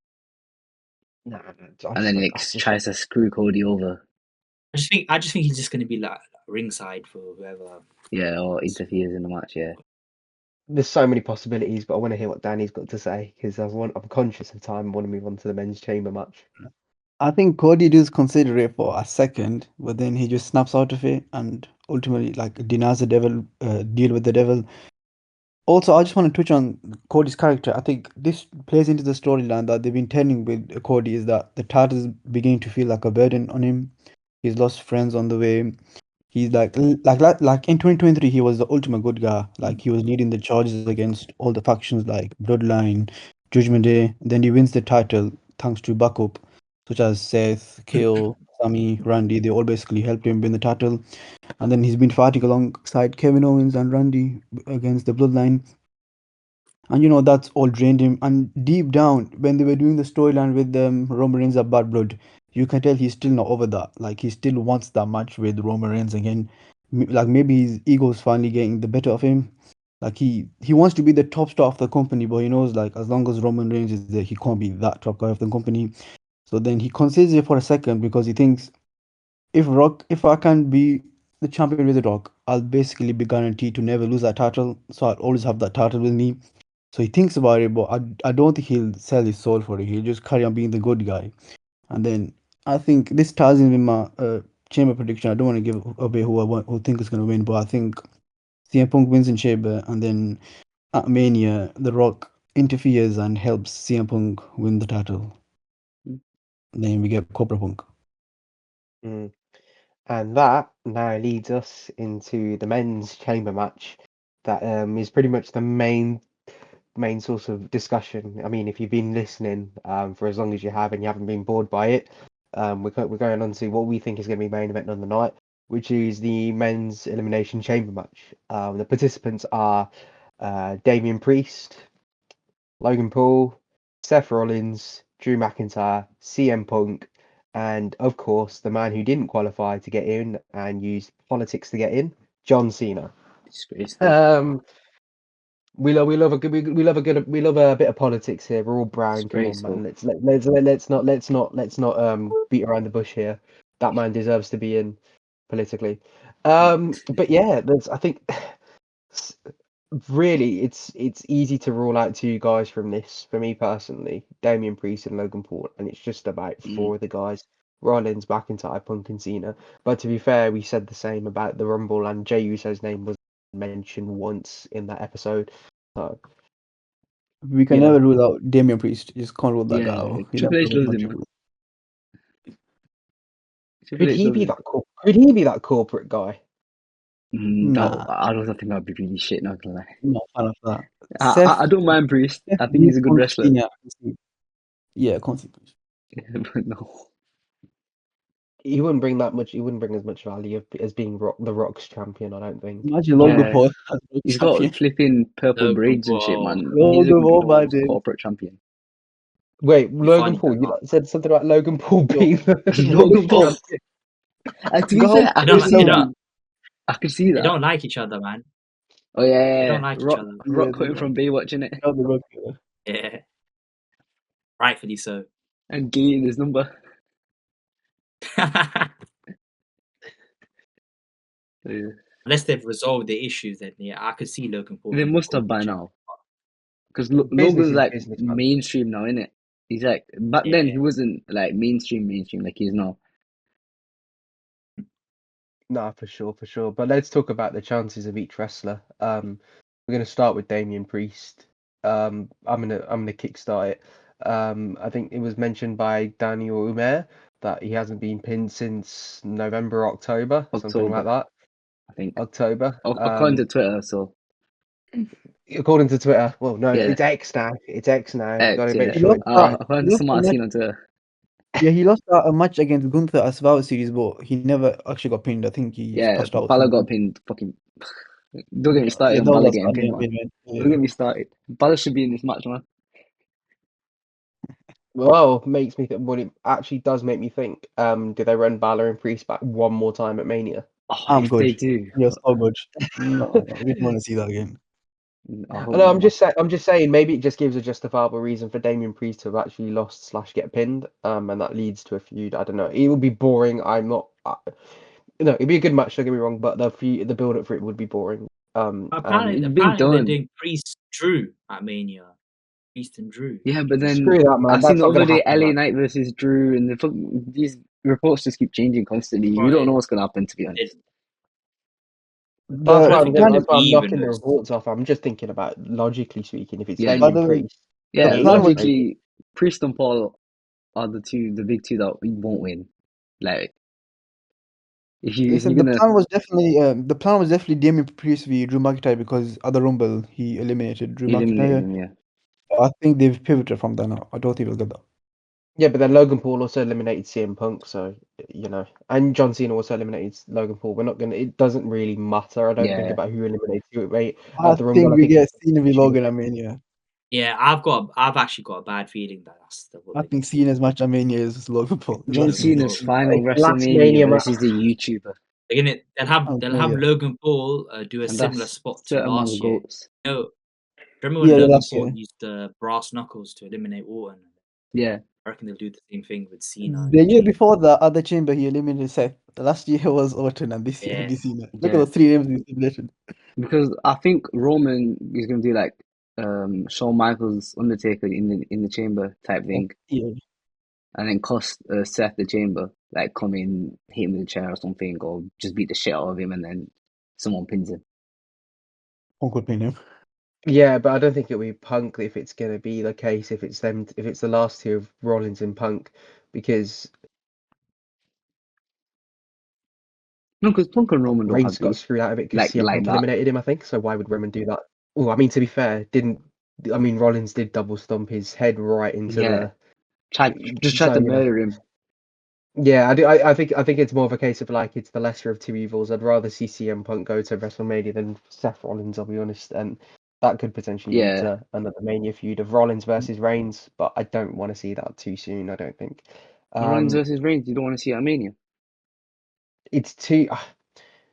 no, I And just then don't. like tries to screw Cody over. I just think he's just gonna be like ringside for whoever. Yeah, or interferes in the match. Yeah. There's so many possibilities, but I want to hear what Danny's got to say because I'm conscious of time. I want to move on to the men's chamber match. I think Cody does consider it for a second, but then he just snaps out of it and ultimately like denies the devil, deal with the devil. Also, I just want to touch on Cody's character. I think this plays into the storyline that they've been telling with Cody is that the title is beginning to feel like a burden on him. He's lost friends on the way. He's like in 2023, he was the ultimate good guy. Like he was leading the charges against all the factions like Bloodline, Judgment Day. Then he wins the title thanks to backup such as Seth, KO, Sami, Randy. They all basically helped him win the title. And then he's been fighting alongside Kevin Owens and Randy against the Bloodline. And that's all drained him. And deep down, when they were doing the storyline with Roman Reigns at Bad Blood, you can tell he's still not over that. Like he still wants that match with Roman Reigns again. Like maybe his ego's finally getting the better of him. Like he wants to be the top star of the company, but he knows like as long as Roman Reigns is there, he can't be that top guy of the company. So then he considers it for a second because he thinks if I can be the champion with the Rock, I'll basically be guaranteed to never lose that title. So I'll always have that title with me. So he thinks about it, but I don't think he'll sell his soul for it. He'll just carry on being the good guy. And then I think this ties in with my chamber prediction. I don't want to give away who think is going to win, but I think CM Punk wins in chamber, and then at Mania, The Rock interferes and helps CM Punk win the title. Then we get Cobra Punk. Mm. And that now leads us into the men's chamber match. That is pretty much the main source of discussion. I mean, if you've been listening for as long as you have and you haven't been bored by it, we're going on to what we think is going to be main event on the night, which is the men's elimination chamber match. The participants are Damian Priest, Logan Paul, Seth Rollins, Drew McIntyre, CM Punk, and of course the man who didn't qualify to get in and used politics to get in, John Cena. Disgraceful. Um, we love a bit of politics here. We're all brown. Come on, man. Disgraceful. Let's not beat around the bush here. That man deserves to be in politically. But yeah, there's I think really it's easy to rule out two guys from this for me personally, Damian Priest and Logan Paul, and it's just about Mm. four of the guys. Rollins, McIntyre, Punk, and Cena. But to be fair, we said the same about the Rumble, and Jey Uso's name was mentioned once in that episode. So We can you never know, rule out Damian Priest. You just can't rule that guy Yeah, out. He never Triple H does loves much him, of man. it. Triple could H he loves be him. that cool? Could he be that corporate guy? Nah, I don't think I'd be really shit. Not gonna lie. I'm not a fan of that. I don't mind Priest. Seth I think beats he's a good Punk wrestler. Cena, I can see. Yeah, I can't see Priest. But no. He wouldn't bring that much. He wouldn't bring as much value as being the Rock's champion. I don't think. Imagine Logan Yeah, Paul as world he's champion. got flipping purple Logan braids and shit, Paul. man. He's a Logan Paul, my dude. corporate champion. Wait, Be Logan funny Paul. though, You not. said something about Logan Paul Yo, being the Logan Rock's Paul. champion. To be go fair, They don't. They don't. I could see They that. don't like each other, man. Oh yeah, They yeah, don't yeah. like each Rock, other. Yeah, Rock cutting from Baywatch, innit? the Rock. Yeah, rightfully so. And getting his number. Yeah. Unless they've resolved the issues, then yeah, I could see Logan Paul They being the must have corporate by champion. now. Because Business Logan's is like business, man. mainstream now, innit? He's like, back then he Yeah. wasn't like mainstream like he is now. Nah, for sure. But let's talk about the chances of each wrestler. We're gonna start with Damian Priest. I'm gonna kickstart it. I think it was mentioned by Danny or Umair that he hasn't been pinned since November, October, something like October, that. I think. October. According to Twitter, so According to Twitter. Well, no, yeah, it's X now. It's X now. Got X, to make yeah. He sure lost it's right. According he to lost some a I've match. seen on Twitter. Yeah, he lost a match against Gunther at Survivor Series, but he never actually got pinned. I think he just Yeah, passed out or Balor got something. pinned. Fucking don't get me started Yeah, on that Balor was getting pinned, man. main event. Don't Yeah. get me started. Balor should be in this match, man. Well, makes me think. Well, it actually does make me think. Do they run Balor and Priest back one more time at Mania? Oh, I'm if they good. do, You're so good. No, we don't want to see that again. I hope No, not, man. I'm just saying. Maybe it just gives a justifiable reason for Damian Priest to have actually lost slash get pinned. And that leads to a feud. I don't know. It would be boring. I'm not. No, it'd be a good match. Don't get me wrong, but the build up for it would be boring. Apparently, And It's been they're done. doing Priest Drew at Mania. Priest and Drew. Yeah, but screw then that, I man. seen That's the not other gonna day happen, LA man. Knight versus Drew, and these reports just keep changing constantly. You don't know what's gonna happen, to be It, honest. That's I why don't The think they're plan, going That's to why be I'm even knocking the those. reports off. I'm just thinking about logically speaking. If it's Yeah, by Damian the way, Priest, the yeah. plan was Logically, Priest and Paul are the big two that won't win. Like, if you're listen. The gonna plan was definitely Damien Priest v Drew McIntyre because at the Rumble he eliminated Drew eliminate McIntyre. him, yeah, I think they've pivoted from that now. I don't think we'll get that. yeah, but then Logan Paul also eliminated CM Punk, so and John Cena also eliminated Logan Paul. We're not gonna. It doesn't really matter. I don't think yeah. about who eliminates who. Right I at the Rumble, think I we think get Cena v it's Logan at Mania. Yeah, I've actually got a bad feeling that what I they're think going to do. Cena's match at Mania is Logan Paul. It's John honestly me. Cena's final it's last WrestleMania Mania match. versus the YouTuber, They'll have Yeah, Logan Paul do a and similar that's spot to certain man's last year. goats. No, remember yeah, when yeah. Logan Last Paul year, used the brass knuckles to eliminate Orton? Yeah, I reckon they'll do the same thing with Cena the and year Chamber. before the other chamber he eliminated Seth. The last year was Orton, and this year Yeah, he's Cena. Look at yeah. the three names he's eliminated. Because I think Roman is gonna do like Shawn Michaels Undertaker in the chamber type thing, Yeah, and then cost Seth the chamber, like come in, hit him with a chair or something, or just beat the shit out of him, and then someone pins him. Punk would pin him. Yeah, but I don't think it'll be Punk if it's gonna be the case. If it's them, if it's the last two of Rollins and Punk, because No, because Punk and Roman don't have Reigns got beef screwed out of it because CM like Punk that. eliminated him. I think so. Why would Roman do that? Oh, I mean, to be fair, didn't I mean Rollins did double stomp his head right into Yeah, the. tried So to murder him. yeah, I think it's more of a case of like it's the lesser of two evils. I'd rather see CM Punk go to WrestleMania than Seth Rollins. I'll be honest, and that could potentially lead Yeah, to another Mania feud of Rollins versus Reigns. But I don't want to see that too soon. I don't think. Rollins Um, versus Reigns. You don't want to see at Mania. it's too.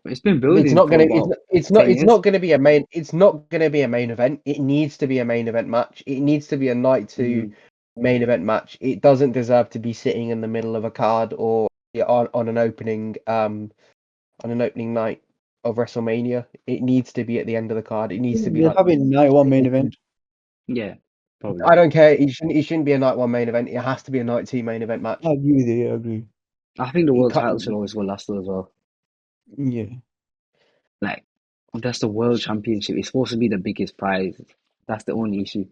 It's been It's building not for gonna. about It's 10 years. not gonna be a main. It's not gonna be a main event. It needs to be a main event match. It needs to be a night two Mm, main event match. It doesn't deserve to be sitting in the middle of a card or on an opening night of WrestleMania. It needs to be at the end of the card. It needs to be They're like. having night one main event. yeah, probably. I don't care. It shouldn't be a night one main event. It has to be a night two main event match. I agree with you. Yeah, I agree. I think the It world cut. title should always go last as well. Yeah. Like, that's the world championship. It's supposed to be the biggest prize. That's the only issue.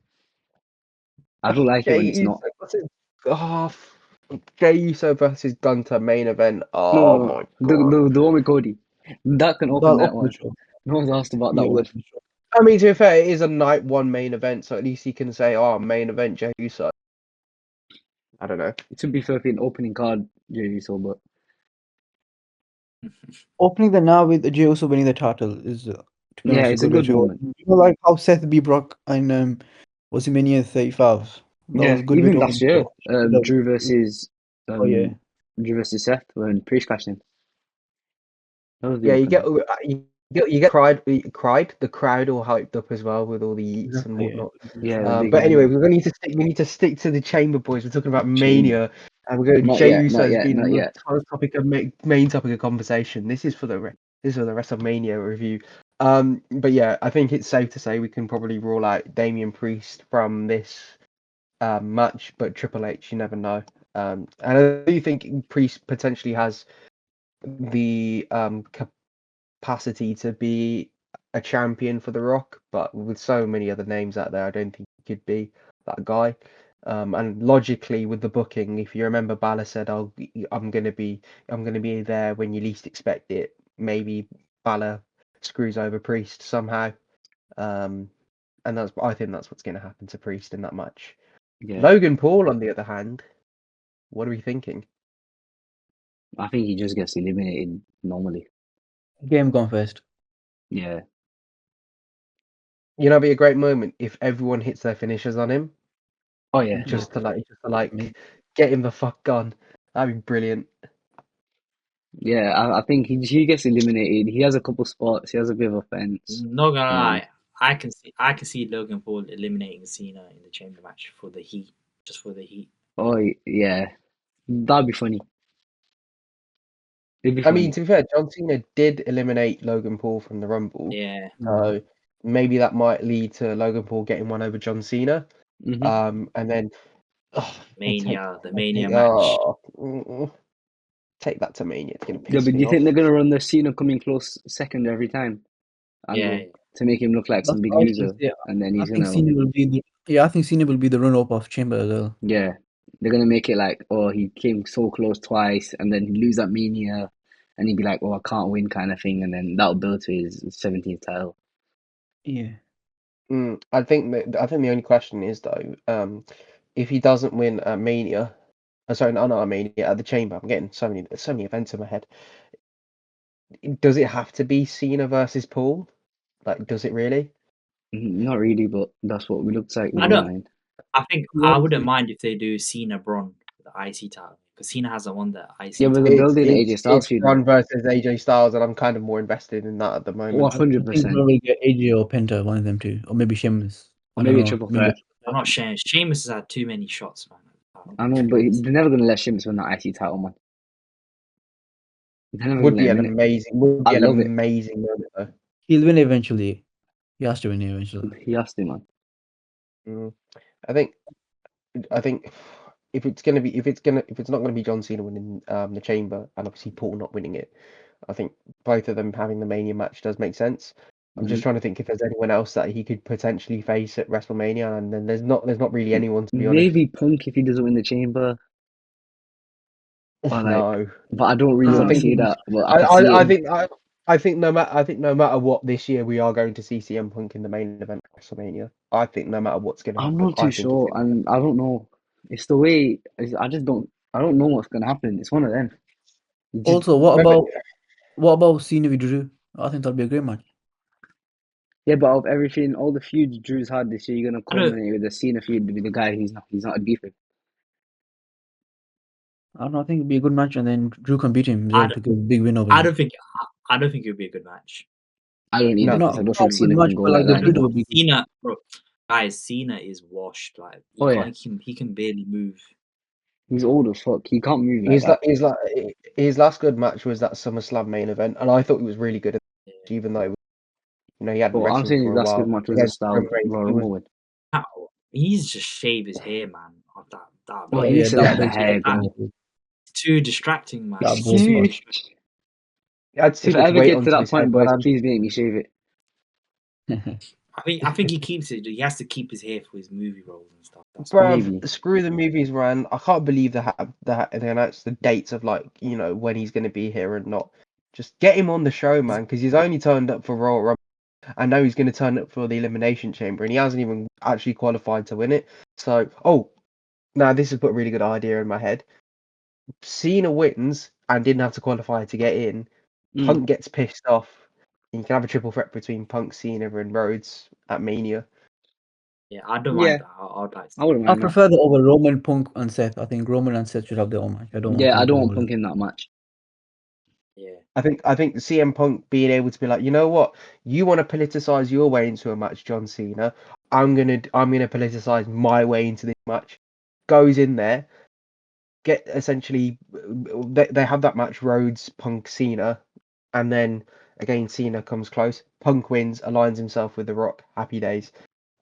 I don't like it when it's Okay, not. what's it? Oh, Jey Uso versus Gunter main event. No, Oh no, my god. the one with Cody. That can open That'll that open the one. show. No one's asked about that Yeah, one. that's for sure. I mean, to be fair, it is a night one main event, so at least he can say, "Oh, main event Jey Uso." I don't know. To be fair, it'd be an opening card, Jey so but Opening the now with Jey Uso winning the title is, to be yeah, honest, a it's a good way good to go. moment. Like how Seth beat Brock and was it Mania 35? That Yeah, was a good way even to last open the year, show. The- Oh yeah. Drew versus Seth when Priest cashed in. That was the Yeah, opener. you get cried. The crowd all hyped up as well with all the eats and Exactly, yeah. whatnot. Yeah, the big But anyway, event. we need to stick to the Chamber Boys. We're talking about Chamber. Mania, and we're going. Not Jey yet, Uso not has yet, been not the yet. topic of main topic of conversation. This is for the WrestleMania review. But yeah, I think it's safe to say we can probably rule out Damian Priest from this match, but Triple H, you never know. And I do think Priest potentially has the capacity to be a champion for The Rock, but with so many other names out there, I don't think he could be that guy. And logically, with the booking, if you remember, Balor said, "Oh, I'm gonna be there when you least expect it." Maybe Balor screws over Priest somehow, um, and I think that's what's gonna happen to Priest in that match. Yeah, Logan Paul, on the other hand, what are we thinking? I think he just gets eliminated normally. Game gone first. Yeah. You know, it'd be a great moment if everyone hits their finishers on him. Oh yeah. Just to Me. get him the fuck gone. That'd be brilliant. Yeah, I think he gets eliminated. He has a couple spots. He has a bit of offense, Not gonna and then lie, I can see Logan Paul eliminating Cena in the Chamber match for the heat, just for the heat. oh yeah, that'd be funny. It'd be I mean, funny. to be fair, John Cena did eliminate Logan Paul from the Rumble, Yeah, so maybe that might lead to Logan Paul getting one over John Cena. Hmm. And then the Mania match. Take that to Mania. It's gonna Yeah, piss but do me you think off. they're gonna run the Cena coming close second every time Yeah, angle to make him look like That's some big what I was gonna loser, say. and then I he's think gonna Cena will be the I think Cena will be the runner-up of Chamber as well. yeah, they're gonna make it like oh he came so close twice, and then he lose that Mania, and he'd be like oh I can't win kind of thing, and then that'll build to his 17th title. Yeah. I think the only question is though, if he doesn't win at Mania, sorry, not at Mania, at the Chamber. I'm getting so many events in my head. Does it have to be Cena versus Paul? Like, does it really? Not really, but that's what we looks like in I my don't. mind. I think Yeah, I wouldn't mind if they do Cena Braun for the IC title because Cena hasn't won the Yeah, IC but they're title. building AJ Styles It's feud now. Braun versus AJ Styles, and I'm kind of more invested in that at the Oh, moment. I think 100%. we'll get AJ or Penta, one of them two, or maybe Sheamus. Or I don't maybe a know. triple Maybe. threat. I'm not sure. Sheamus has had too many shots, man. I know, To be but honest. they're never gonna let Sheamus win that IC title, man. They're never Would gonna let be him an win it. amazing, I love it. moment though. He'll win eventually. He has to win eventually. He has to, man. Mm. I think if it's not gonna be John Cena winning the Chamber and obviously Paul not winning it, I think both of them having the Mania match does make sense. I'm Hmm. just trying to think if there's anyone else that he could potentially face at WrestleMania, and then there's not really anyone, to be honest. Maybe Punk if he doesn't win the Chamber, or like, No, but I don't really because I want to think see that. But I I, could see I, I it. think I think no matter what this year we are going to see CM Punk in the main event of WrestleMania. I think no matter what's going to I'm happen, not I too think it's sure, going to and I don't know. It's the way. I just don't. I don't know what's gonna happen. It's one of them. You just Also, happen. what about Cena with Drew? I think that'll be a great match. yeah, but of everything, all the feuds Drew's had this year, you're gonna I don't. culminate with the Cena feud with the guy he's not a beef with. I don't know. I think it'll be a good match, and then Drew can beat him as I well don't, to get a big win over I him. don't think. I don't think it would be a good match. I don't either No, because Not I don't not think a good Cena match, can go but like like the that build anymore. will be good. Cena, bro, guys, Cena is washed. Like Oh yeah, he can barely move. he's old as fuck. He can't move like He's that. his last good match was that SummerSlam main event, and I thought he was really good, Yeah. even though he hadn't But I'm wrestled saying his for a last good while match was the against style Roman Reigns. Royal He was Rumble win. How? He needs to just shave his hair, man. Oh, that Oh, Oh he yeah, needs beard. to that let the bald hair spot. go. It's too distracting, man. That It's bald too spot. distracting. He had too If I much ever weight get to onto that his head, point, boys, man. please make me shave it. I think he keeps it. He has to keep his hair for his movie roles and stuff. That's why. Bruv, Maybe. screw the movies, man. I can't believe they announced the dates of like when he's gonna be here and not. Just get him on the show, man, because he's only turned up for Royal Rumble. I know he's gonna turn up for the Elimination Chamber, and he hasn't even actually qualified to win it. So, now this has put a really good idea in my head. Cena wins and didn't have to qualify to get in. Punk gets pissed off. And you can have a triple threat between Punk, Cena, and Rhodes at Mania. Yeah, I don't Yeah. mind that. I'd like to I wouldn't I mind that. prefer the over Roman, Punk, and Seth. I think Roman and Seth should have their own match. I don't want Yeah, I Punk don't want involved. Punk in that much. Yeah. I think CM Punk being able to be like, you know what, you want to politicize your way into a match, John Cena. I'm gonna politicize my way into this match. Goes in there, get essentially they have that match Rhodes Punk Cena, and then again Cena comes close. Punk wins, aligns himself with The Rock. Happy days.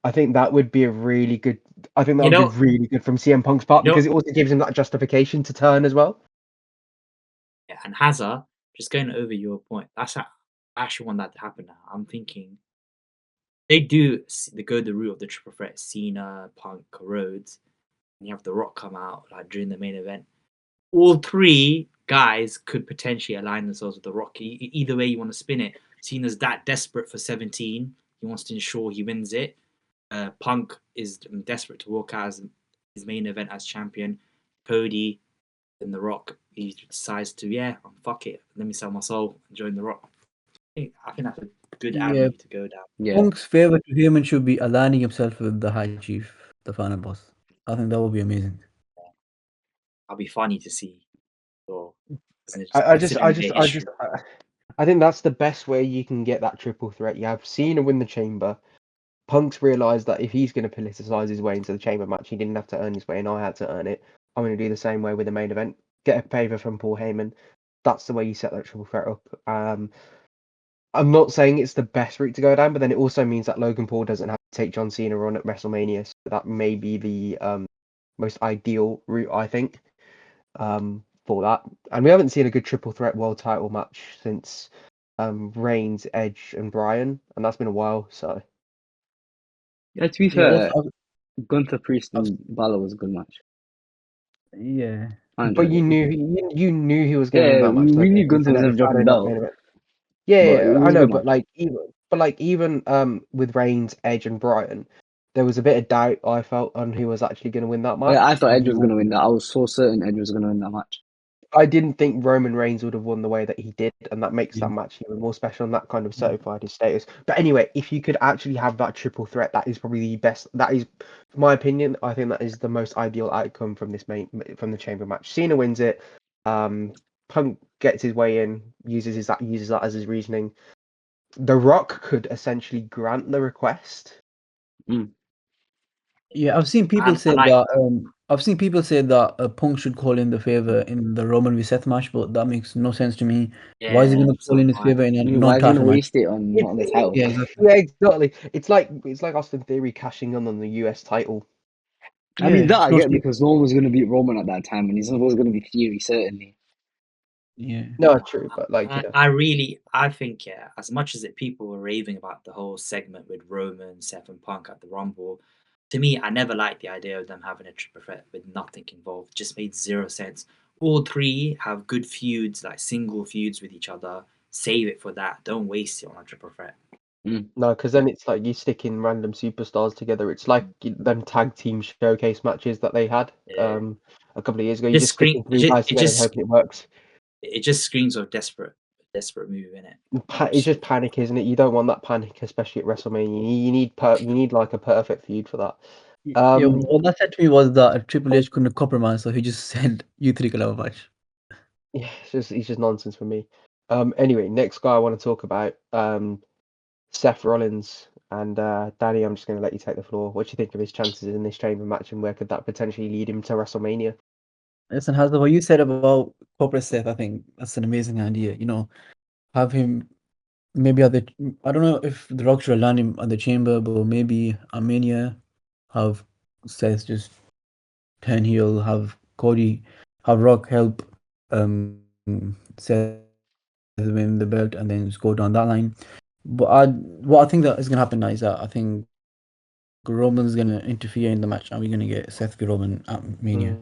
I think that would be a really good. I think that You would know, be really good from CM Punk's part you know, because it also gives him that justification to turn as well. yeah, and Hazard, just going over your point, I actually want that to happen now. I'm thinking they go the route of the triple threat, Cena, Punk, Rhodes, and you have The Rock come out like during the main event. All three guys could potentially align themselves with The Rock. Either way you want to spin it. Cena's that desperate for 17. He wants to ensure he wins it. Punk is desperate to walk out as his main event as champion. Cody and The Rock, he decides to, fuck it. Let me sell my soul and join The Rock. I think that's a good Yeah, avenue to go down. Yeah. Punk's favor to him should be aligning himself with the High Chief, the final boss. I think that would be amazing. That'll be funny to see. So, I just considering their history. I think that's the best way you can get that triple threat. You have Cena win the chamber. Punk's realised that if he's going to politicise his way into the chamber match, he didn't have to earn his way, and I had to earn it. I'm going to do the same way with the main event. Get a favour from Paul Heyman. That's the way you set that triple threat up. I'm not saying it's the best route to go down, but then it also means that Logan Paul doesn't have to take John Cena on at WrestleMania. So that may be the most ideal route, I think, for that. And we haven't seen a good triple threat world title match since Reigns, Edge, and Bryan, and that's been a while. So Yeah, to be Yeah, fair, Gunther Priest and Balor was a good match. yeah. I but enjoyed you it. knew you knew he was going to win Yeah, that match, though, we knew didn't you? Gunther was For gonna drop Friday his night belt, main event. Yeah, but it I was a know, good but match. even with Reigns, Edge, and Bryan, there was a bit of doubt I felt on who was actually going to win that Yeah, I match. thought Edge was gonna win that. I was so certain Edge was gonna win that match. I didn't think Roman Reigns would have won the way that he did, and that makes Yeah. that match even more special, and that kind of certified his status. But anyway, if you could actually have that triple threat, that is probably the best. That is, in my opinion, I think that is the most ideal outcome from the chamber match. Cena wins it. Punk gets his way in, uses that as his reasoning. The Rock could essentially grant the request. Yeah, I've seen people I say like, that. I've seen people say that Punk should call in the favor in the Roman v Seth match, but that makes no sense to me. Why is he yeah, going to call so in his fine. favor in a Why is he gonna non-title match? waste it on It, not the it, title? Yeah, exactly. yeah, exactly. It's like Austin Theory cashing in on the US title. I mean, Yeah, that I no, get because no one was gonna beat Roman at that time, and he's always gonna be Theory, certainly. yeah, No, true, but I think, yeah, as much as people were raving about the whole segment with Roman, Seth, and Punk at the Rumble, to me, I never liked the idea of them having a triple threat with nothing involved. It just made zero sense. All three have good feuds, like single feuds with each other. Save it for that. Don't waste it on a triple threat. no, because then it's like you stick in random superstars together. It's like them tag team showcase matches that they had Yeah. a couple of years ago. You Just just sticking scream. three guys together and hoping it works. It just screams of desperate move in it. It's just panic, isn't it? You don't want that panic, especially at WrestleMania. You need like a perfect feud for that. yeah. What that said to me was that Triple H couldn't compromise, so he just said, "You three can have a match." Yeah, it's just nonsense for me. Anyway, next guy I want to talk about, Seth Rollins and Danny. I'm just going to let you take the floor. What do you think of his chances in this chamber match, and where could that potentially lead him to WrestleMania? Listen, Hazard, what you said about corporate Seth, I think that's an amazing idea. Have him maybe at the. I don't know if the Rock should land him at the chamber, but maybe Armenia have Seth just turn heel, have Cody, have Rock help Seth win the belt, and then just go down that line. But what I think that is gonna happen now is that I think Roman's gonna interfere in the match, and we're gonna get Seth v Roman at Mania.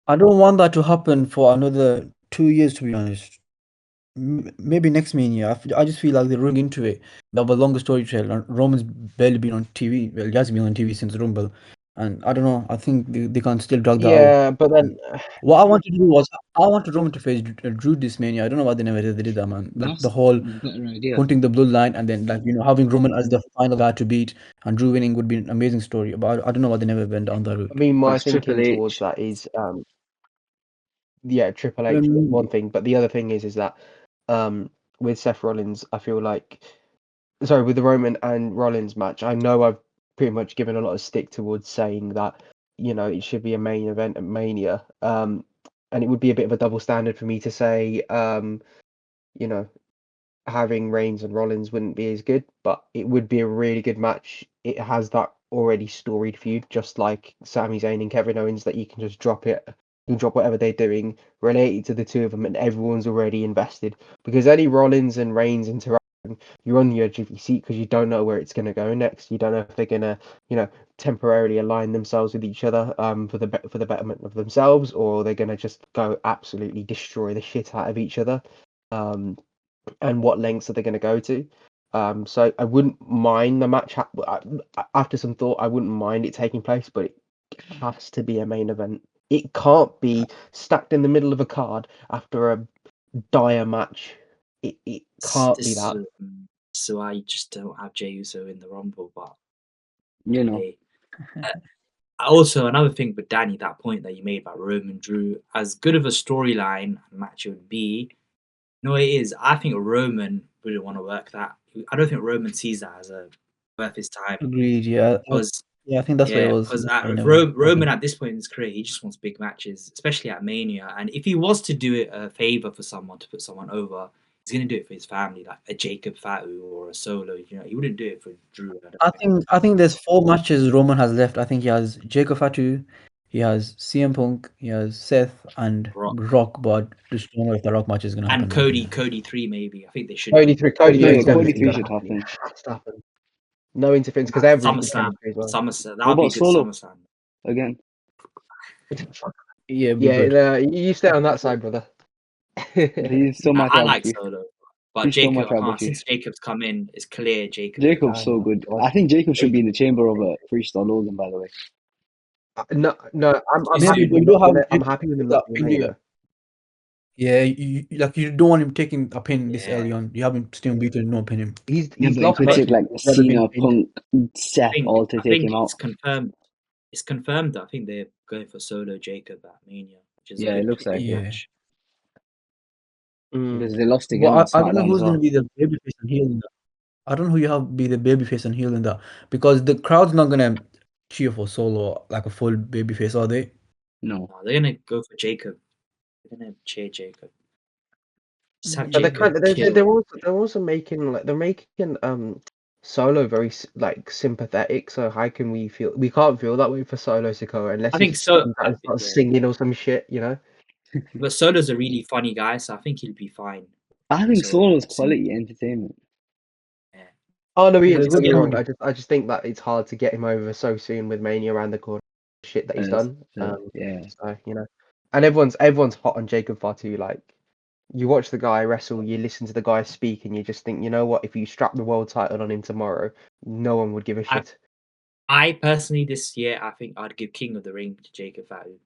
I don't want that to happen for another 2 years, to be honest. Maybe next Mania. I just feel like they're running into it. They have a longer story trail, and Roman's barely been on TV. Well, he hasn't been on TV since Rumble, and I don't know. I think they can still drag that out. Yeah, but then What I wanted to do was I wanted Roman to face Drew this Mania. I don't know why they never did. They did that, man. Like That's the whole a better idea. hunting the bloodline, and then like having Roman as the final guy to beat, and Drew winning would be an amazing story. But I don't know why they never went down that I route. mean, my That's Triple thinking towards H. that is, yeah, Triple H is one thing, but the other thing is that, with Seth Rollins, I feel like, sorry, with the Roman and Rollins match, I know I've pretty much given a lot of stick towards saying that, it should be a main event at Mania, and it would be a bit of a double standard for me to say, you know, having Reigns and Rollins wouldn't be as good, but it would be a really good match. It has that already storied feud, just like Sami Zayn and Kevin Owens, that you can just drop it, you can drop whatever they're doing related to the two of them, and everyone's already invested. Because any Rollins and Reigns interaction, you're on the edge of your seat because you don't know where it's going to go next. You don't know if they're going to, temporarily align themselves with each other, for the betterment of themselves, or they're going to just go absolutely destroy the shit out of each other. And what lengths are they going to go to? So I wouldn't mind the match. After some thought, I wouldn't mind it taking place, but it has to be a main event. It can't be stacked in the middle of a card after a dire match. It can't be that. So I just don't have Jey Uso in the Rumble, but You know, hey. Also, another thing with Danny, that point that you made about Roman Drew, as good of a storyline and match it would be, no, it is. I think Roman wouldn't want to work that. I don't think Roman sees that as a worth his time Agreed. Yeah. because Yeah, I think that's what it was. because That's why I never Roman happened. at this point in his career, he just wants big matches, especially at Mania. And if he was to do it a favor for someone to put someone over, he's gonna do it for his family, like a Jacob Fatu or a Solo. He wouldn't do it for Drew. I don't think. I think there's 4 matches Roman has left. I think he has Jacob Fatu, he has CM Punk, he has Seth and Rock Rock, but just don't know if the Rock match is gonna and happen. I think. Cody 3 maybe. I think they should Cody do. three, Cody yeah, three's Cody definitely 3 gonna should happen. It happen. has to happen. No interference because At they're really good SummerSlam, chemistry as well. SummerSlam, that What would be a about good Solo SummerSlam. again? Yeah, it'd be Yeah, good. you stay on that side, brother. He's still my I tribal like chief. Solo, but He's still my Jacob, I tribal can't. chief. Since Jacob's come in, it's clear Jacob. Jacob's so Oh good. God, I think Jacob should be in the chamber Jacob. over Freestyle Logan, by the way. No, I'm Too Maybe, happy soon. with but him you not don't have being. I'm Jacob happy with him take not that being pin, do main you? though. Yeah, like you don't want him taking a pin this Yeah, early on. You haven't still beaten no pin him. Yeah, He's but it lost could I think. take matches. like He's never been Cena, pinned. Punk, Seth all to I take think him out. it's confirmed. It's confirmed. I think they're going for Solo Jacob at Mania, which is a Yeah, it good looks like it. Yeah, match. Mm. Because they lost but again on I don't know SmackDown as who's gonna well. be the babyface and heel in that. I don't know who you have be the babyface and heel in that because the crowd's not gonna cheer for Solo like a full babyface, are they? No. No, they're gonna go for Jacob. They're gonna cheer Jacob. Just have But they're Jacob kind of kill. they're also making like they're making Solo very like sympathetic. So how can we can't feel that way for Solo Sikoa I unless he think so. comes out and starts Yeah, singing or some shit, you know? but Solo's a really funny guy, so I think he'll be fine. I think Solo Solo's singing. quality entertainment. Yeah. Oh no, he He's is. a Don't good get me wrong. comedy. I just think that it's hard to get him over so soon with Mania around the corner. Shit that he's done. Yeah. So and everyone's hot on Jacob Fatu. Like you watch the guy wrestle, you listen to the guy speak, and you just think, you know what? If you strap the world title on him tomorrow, no one would give a shit. I personally this year I think I'd give King of the Ring to Jacob Fatu.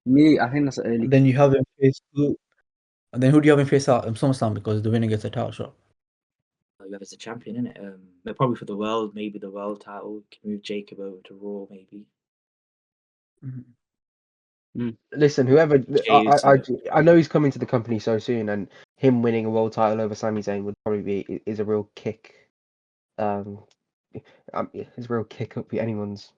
Me, I think that's early. And then you have him face who? And then who do you have him face at SummerSlam because the winner gets a title shot? You have as a champion, innit? But probably for the world, maybe the world title can move Jacob over to Raw, maybe. Listen, whoever Jey Uso. I know he's coming to the company so soon, and him winning a world title over Sami Zayn would probably be is a real kick. It's a real kick up anyone's.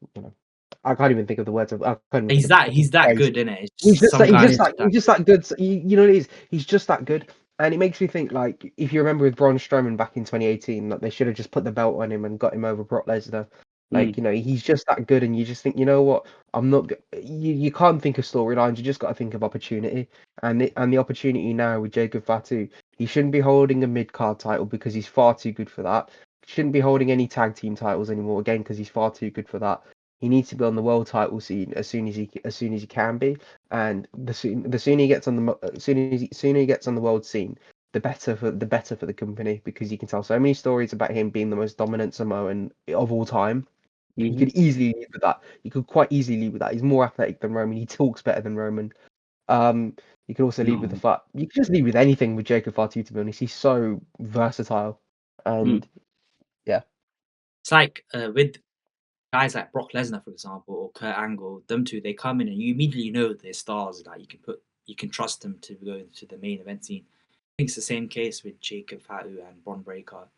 I can't even think of the words. I can't even think He's of the that fucking phrase. good, innit? It's He's just just some that, guys just he's just that good. So, you know what it is? He's just that good, and it makes me think like if you remember with Braun Strowman back in 2018, like they should have just put the belt on him and got him over Brock Lesnar. Like, he's just that good, and you just think, you know what? I'm not. You can't think of storylines. You just got to think of opportunity, and the opportunity now with Jacob Fatu, he shouldn't be holding a mid card title because he's far too good for that. Shouldn't be holding any tag team titles anymore again because he's far too good for that. He needs to be on the world title scene as soon as he can be, and the sooner he gets on sooner he gets on the world scene, the better for the company, because you can tell so many stories about him being the most dominant Samoan of all time. You Hmm. could easily lead with that. You could quite easily lead with that. He's more athletic than Roman. He talks better than Roman. You could also lead with the No. fact you could just lead with anything with Jacob Fatu. To be honest, he's so versatile, Mm. and yeah, It's like with guys like Brock Lesnar, for example, or Kurt Angle. Them two, they come in and you immediately know they're stars. Like you can trust them to go into the main event scene. I think it's the same case with Jacob Fatu and Bron Breakker.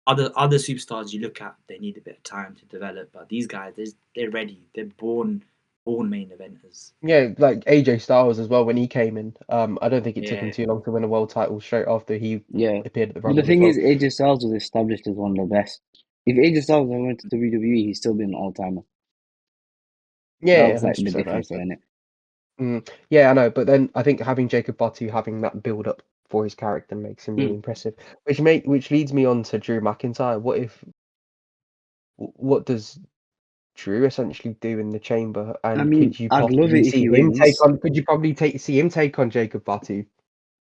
Other superstars you look at, they need a bit of time to develop, but these guys, they're ready. They're born main eventers. yeah, like AJ Styles as well when he came in. I don't think it took him Yeah, too long to win a world title straight after he Yeah. appeared at the But the Rumble as thing is, well. AJ Styles was established as one of the best. If AJ Styles had went to WWE, he's still been an all-timer. That Yeah, was like the 100%. difference there, innit? Yeah, I know, but then I think having Jacob Batu having that build up for his character makes him really Mm. impressive. Which leads me on to Drew McIntyre. What does Drew essentially do in the chamber? I And mean, could you I'd love it possibly if he see him take wins. on? Could you probably see him take on Jacob Batu,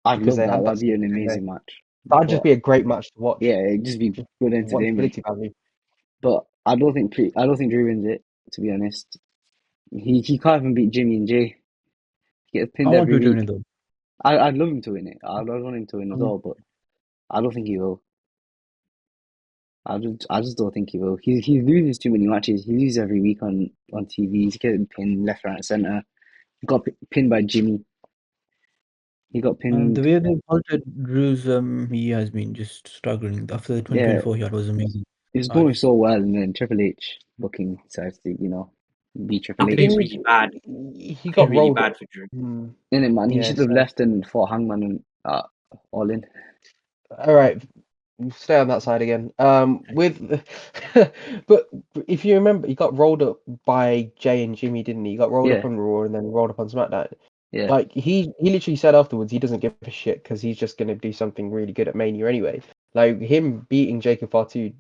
I'd because love they that. had that That'd be sort an of thing there? amazing match. That'd just But be a great match to watch. yeah, it'd just be Just good entertainment. watchability value. But I don't think Drew wins it, to be honest. He can't even beat Jimmy and Jay. He gets I pinned want every Drew to win it week. though. I'd love him to win it. I'd want him to win as Um, well, but I don't think he will. I just don't think he will. He loses too many matches. He loses every week on TV. He's getting pinned left, right, and center. He got pinned by Jimmy. He got the pinned. way they altered Drew's he has been just struggling. After the Yeah, 2024 year was amazing. it was I going just so well, and then Triple H booking decides to, be I Triple The think H. thing it's is, really bad. he I think got really rolled up. bad for Drew. In it, man, he Yeah, should have so left and fought Hangman and all in. all right, we'll stay on that side again. But if you remember, he got rolled up by Jay and Jimmy, didn't he? He got rolled up Yeah, on Raw and then rolled up on SmackDown. yeah, Like he literally said afterwards, he doesn't give a shit because he's just gonna do something really good at Mania anyway. Like him beating Jacob Fatu,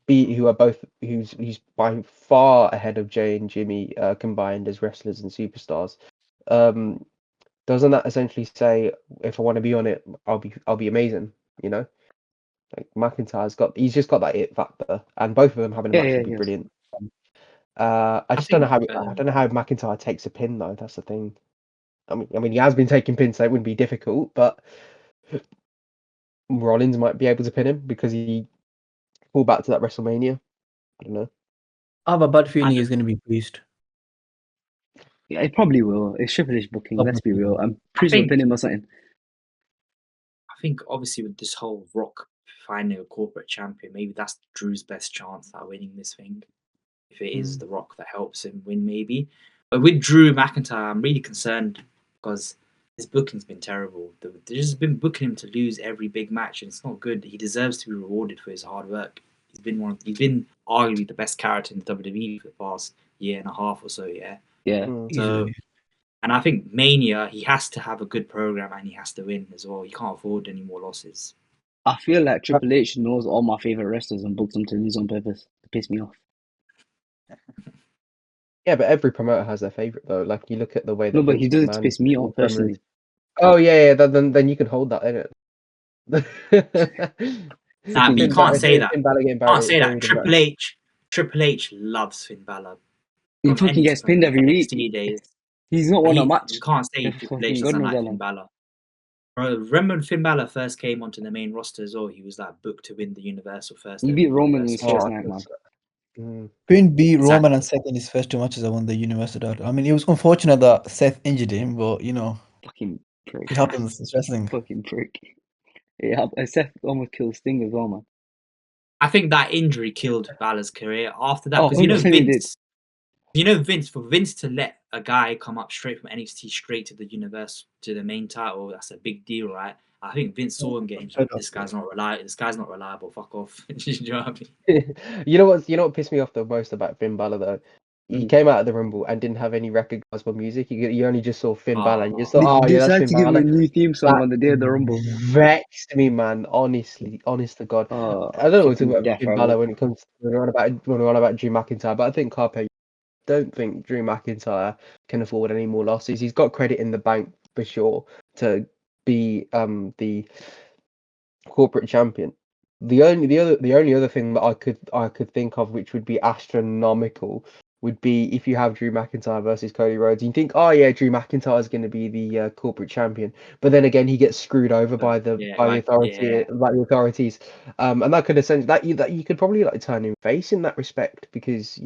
who are both who's by far ahead of Jay and Jimmy combined as wrestlers and superstars. Um, doesn't that essentially say if I want to be on it, I'll be amazing, you know? Like he's just got that it factor, and both of them having a match yeah, would be yes. brilliant. I I just don't know think how McIntyre takes a pin though. That's the thing. I mean, he has been taking pins, so it wouldn't be difficult, but Rollins might be able to pin him because he pulled back to that WrestleMania. I don't know. I have a bad I feeling he's don't. going to be pleased. Yeah, it probably will. It's Triple H booking. Got Let's my be real. feeling. I'm I pretty sure think pin him or something. I think obviously with this whole Rock finding a corporate champion, maybe that's Drew's best chance at winning this thing. If it is Mm. The Rock that helps him win, maybe. But with Drew McIntyre, I'm really concerned because his booking's been terrible. They've just been booking him to lose every big match, and it's not good. He deserves to be rewarded for his hard work. He's been arguably the best character in the WWE for the past year and a half or so. Yeah. Yeah. Mm. So, Easily. and I think Mania, he has to have a good program and he has to win as well. He can't afford any more losses. I feel like Uh, Triple H knows all my favorite wrestlers and books them to lose on purpose to piss me off. Yeah, but every promoter has their favorite though. Like you look at the way No, that but he Vince does it to McMahon piss me off booked promos. personally. Oh yeah, then you can hold that, innit? Nah, but you Fucking, can't say Finn that. Balor getting Can't say that. buried in that. Triple H loves Finn Balor he from fucking gets pinned his every week. NXT days. He's not But won a you match can't say for Triple fucking H God doesn't knows how like Finn long. Balor. Bro, remember when Finn Balor first came onto the main roster as well? He was that booked to win the Universal first He ever beat Roman in his Universal first Oh, night, man. Finn beat Roman Exactly. and Seth in his first 2 matches. I won the Universal title. I mean, it was unfortunate that Seth injured him, but Fucking prick. it happens. It's wrestling. Fucking prick. Yeah, Seth almost killed Sting as well, man. I think that injury killed Balor's career after that Oh, because 100% he did. For Vince to let a guy come up straight from NXT straight to the main title, that's a big deal, right? I think Vince saw him getting Fed jacked. up, This guy's not reliable. This guy's not reliable. Fuck off. You know what I mean? You know what pissed me off the most about Finn Balor though? He Mm. came out of the Rumble and didn't have any recognizable music. You only just saw Finn Balor and you just Oh, thought, oh They yeah, that's decided Finn to give him Balor. a new theme song That on the day of the Rumble. vexed me, man. Honestly, honest to God. Oh, I don't know what to fucking talk about death Finn rattle. Balor when it comes when we're on about Drew McIntyre, but I think Carpe don't think Drew McIntyre can afford any more losses. He's got credit in the bank for sure to be the corporate champion. The only other thing that I could think of which would be astronomical would be if you have Drew McIntyre versus Cody Rhodes. You think, oh yeah, Drew McIntyre is going to be the corporate champion, but then again he gets screwed over by the yeah, by the like authority by the authorities, and that could essentially that you could probably like turn him face in that respect because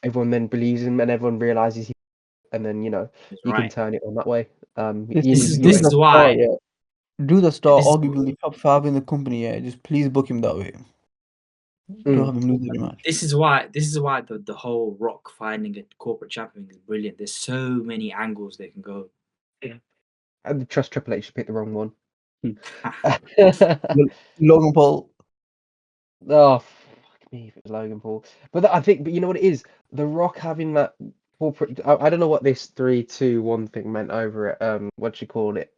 everyone then believes him and everyone realizes and then he's you can right. turn it on that way. This is You this Drew's win. a is star, why. yeah. Drew's a star, This is arguably top 5 in the company, yeah. Just please book him that way. Don't Mm. have him lose every match. this is why the whole Rock finding a corporate champion is brilliant. There's so many angles they can go. I trust Triple H to pick the wrong one. Logan Paul. Oh, fuck me if it was Logan Paul. But you know what it is? The Rock having that corporate. I don't know what this 3-2-1 thing meant over it. What you call it?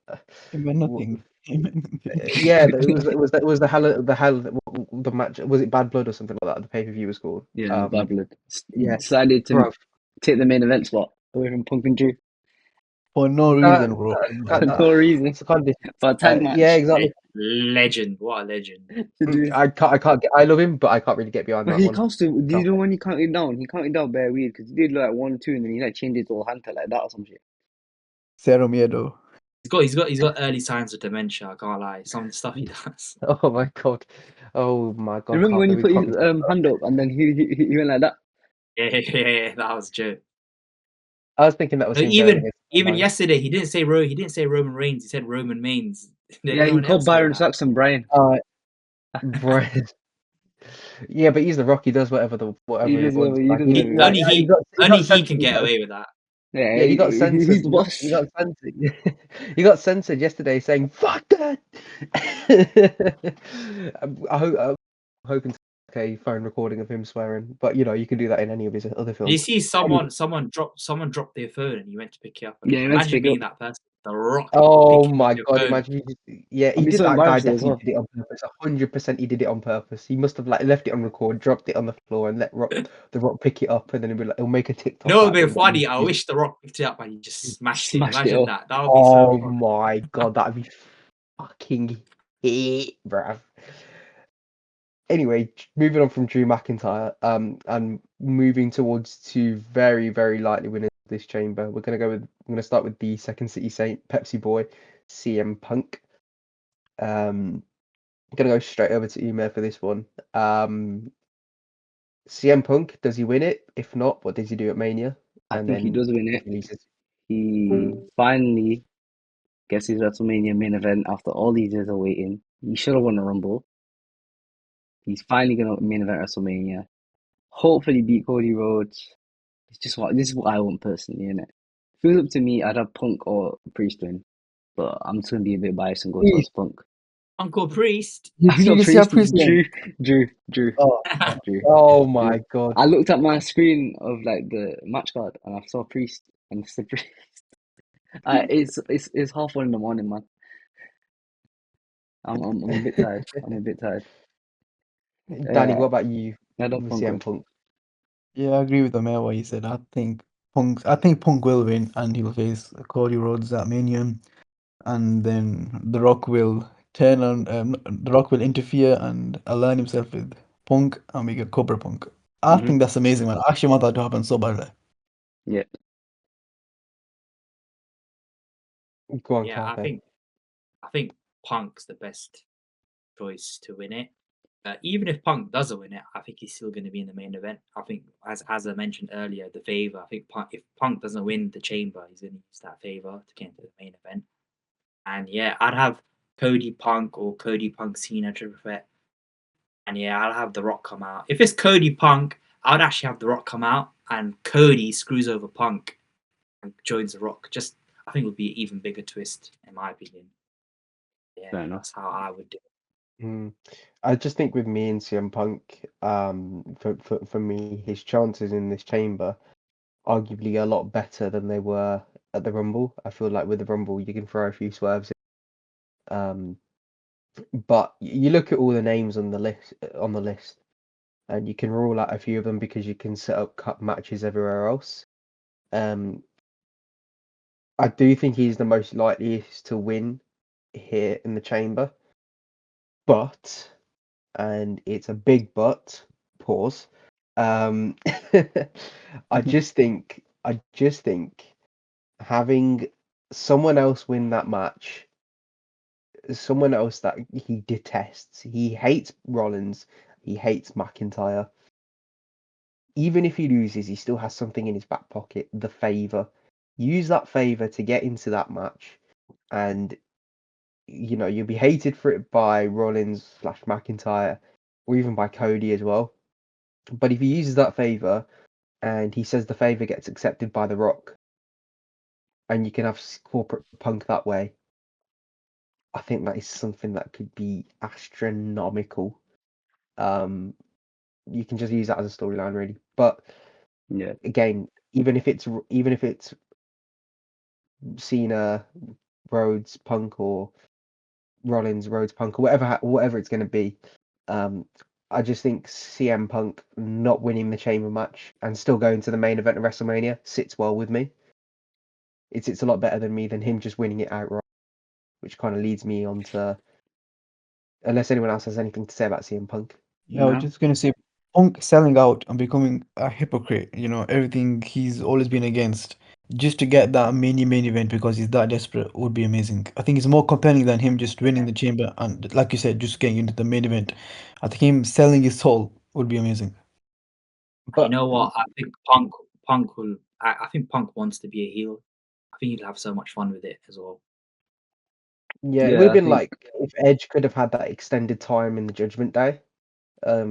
He meant w- nothing. He meant nothing. Yeah, it was the match. Was it Bad Blood or something like that? The pay-per-view was called. Yeah, it was bad blood. He Yeah, decided to bro. take the main event spot away from Punk and Drew For no Uh, reason, bro. uh, for uh, no reason. so can't For a tag yeah, match exactly. Legend. What a legend. to do. I love him, but I can't really get behind But that he one. counts to. Do you Can't. know when he counted down? He counted down bare weird because he did like 1, 2, and then he like changed it to a hunter like that or some shit. Cero Miedo. He's got early signs of dementia. I can't lie. Some of the stuff he does. Oh my god. Oh my god, Remember when Carpe, he we put his can't. hand up and then he went like that? Yeah, that was a joke. I was thinking that was No, him going even against even Roman. yesterday he didn't say he didn't say Roman Reigns. He said Roman Reigns. Did Yeah, he anyone called else hear Byron that? Saxon Brian. Brian. Yeah, but he's the Rock. He does He whatever he does wants. he Like does he whatever he like Only wants. he he got he only got he can censored. get away with that. Yeah, Yeah, he got censored. he's the boss. He got censored. He got censored yesterday, saying "fuck that." I'm hoping to okay phone recording of him swearing, but you can do that in any of his other Did you films. see Anyway. someone dropped their phone and he went to pick it up Yeah, again? he went to Imagine pick it being up. that person. The Rock Oh picking up my your God! phone. Imagine yeah, I'd he be did so that. Guy embarrassed as definitely well. did it on purpose. 100% he did it on purpose. He must have like left it on record, dropped it on the floor, and let the Rock pick it up, and then he'll make a You TikTok know, out it'd of be it. But funny. I wish The Rock picked it up and he just smashed it. Smashed it Imagine off. that. That would be so oh funny. my God, that'd be fucking hit, bruv. Anyway, moving on from Drew McIntyre, and moving towards two very, very likely winners of this chamber. We're gonna start with the Second City Saint, Pepsi Boy, CM Punk. I'm gonna go straight over to Umair for this one. CM Punk, does he win it? If not, what does he do at Mania? I And think he then does win it. releases. He finally gets his WrestleMania main event after all these years of waiting. He should have won a Rumble. He's finally gonna main event WrestleMania. Hopefully beat Cody Rhodes. This is what I want personally, innit? If it was up to me, I'd have Punk or Priest win. But I'm just gonna be a bit biased and go towards Punk. Uncle Priest. You I'm see not the CR Priest, Priest game? Drew. Oh, Drew. oh Drew. my God. I looked at my screen of like the match card and I saw Priest and it's the Priest. It's 1:30 in the morning, man. I'm a bit tired. I'm a bit tired. Danny, Uh, what about you I don't with Punk CM win. Punk? Yeah, I agree with the mayor what he said. I think Punk will win and he'll face Cody Rhodes at Mania, and then The Rock will The Rock will interfere and align himself with Punk, and we get Cobra Punk. I Mm-hmm. think that's amazing, man. I actually want that to happen so badly. Yeah. Go on, Yeah, Carpe. I think Punk's the best choice to win it. Even if Punk doesn't win it, I think he's still going to be in the main event. I think, as I mentioned earlier, the favor. I think if Punk doesn't win the chamber, he's going to use that favor to get into the main event. And yeah, I'd have Cody Punk or Cody Punk Cena triple threat. And yeah, I'll have The Rock come out. If it's Cody Punk, I'd actually have The Rock come out and Cody screws over Punk and joins The Rock. I think it would be an even bigger twist, in my opinion. Yeah, Fair enough. that's how I would do it. I just think with me and CM Punk, for me, his chances in this chamber arguably a lot better than they were at the Rumble. I feel like with the Rumble, you can throw a few swerves in. But you look at all the names on the list, and you can rule out a few of them because you can set up cut matches everywhere else. Um, I do think he's the most likeliest to win here in the chamber, but, and it's a big but, pause. I just think having someone else win that match, someone else that he detests, he hates Rollins, he hates McIntyre. Even if he loses, he still has something in his back pocket, the favor. Use that favor to get into that match, and you'll be hated for it by Rollins slash McIntyre, or even by Cody as well. But if he uses that favor and he says the favor gets accepted by The Rock, and you can have corporate Punk that way, I think that is something that could be astronomical. You can just use that as a storyline, really. But Yeah. again, even if it's Cena, Rhodes, Punk, or Rollins, Rhodes, Punk, or whatever it's going to be, I just think CM Punk not winning the Chamber match and still going to the main event of WrestleMania sits well with me. It's a lot better than him just winning it outright, which kind of leads me on to, unless anyone else has anything to say about CM Punk. Yeah, I was No. just gonna say, Punk selling out and becoming a hypocrite, everything he's always been against, just to get that main event because he's that desperate would be amazing. I think it's more compelling than him just winning the chamber and, like you said, just getting into the main event. I think him selling his soul would be amazing. And you But know what? I think Punk will. I think Punk wants to be a heel. I think he'll have so much fun with it as well. yeah, it would Yeah, have I been think like if Edge could have had that extended time in the Judgment Day,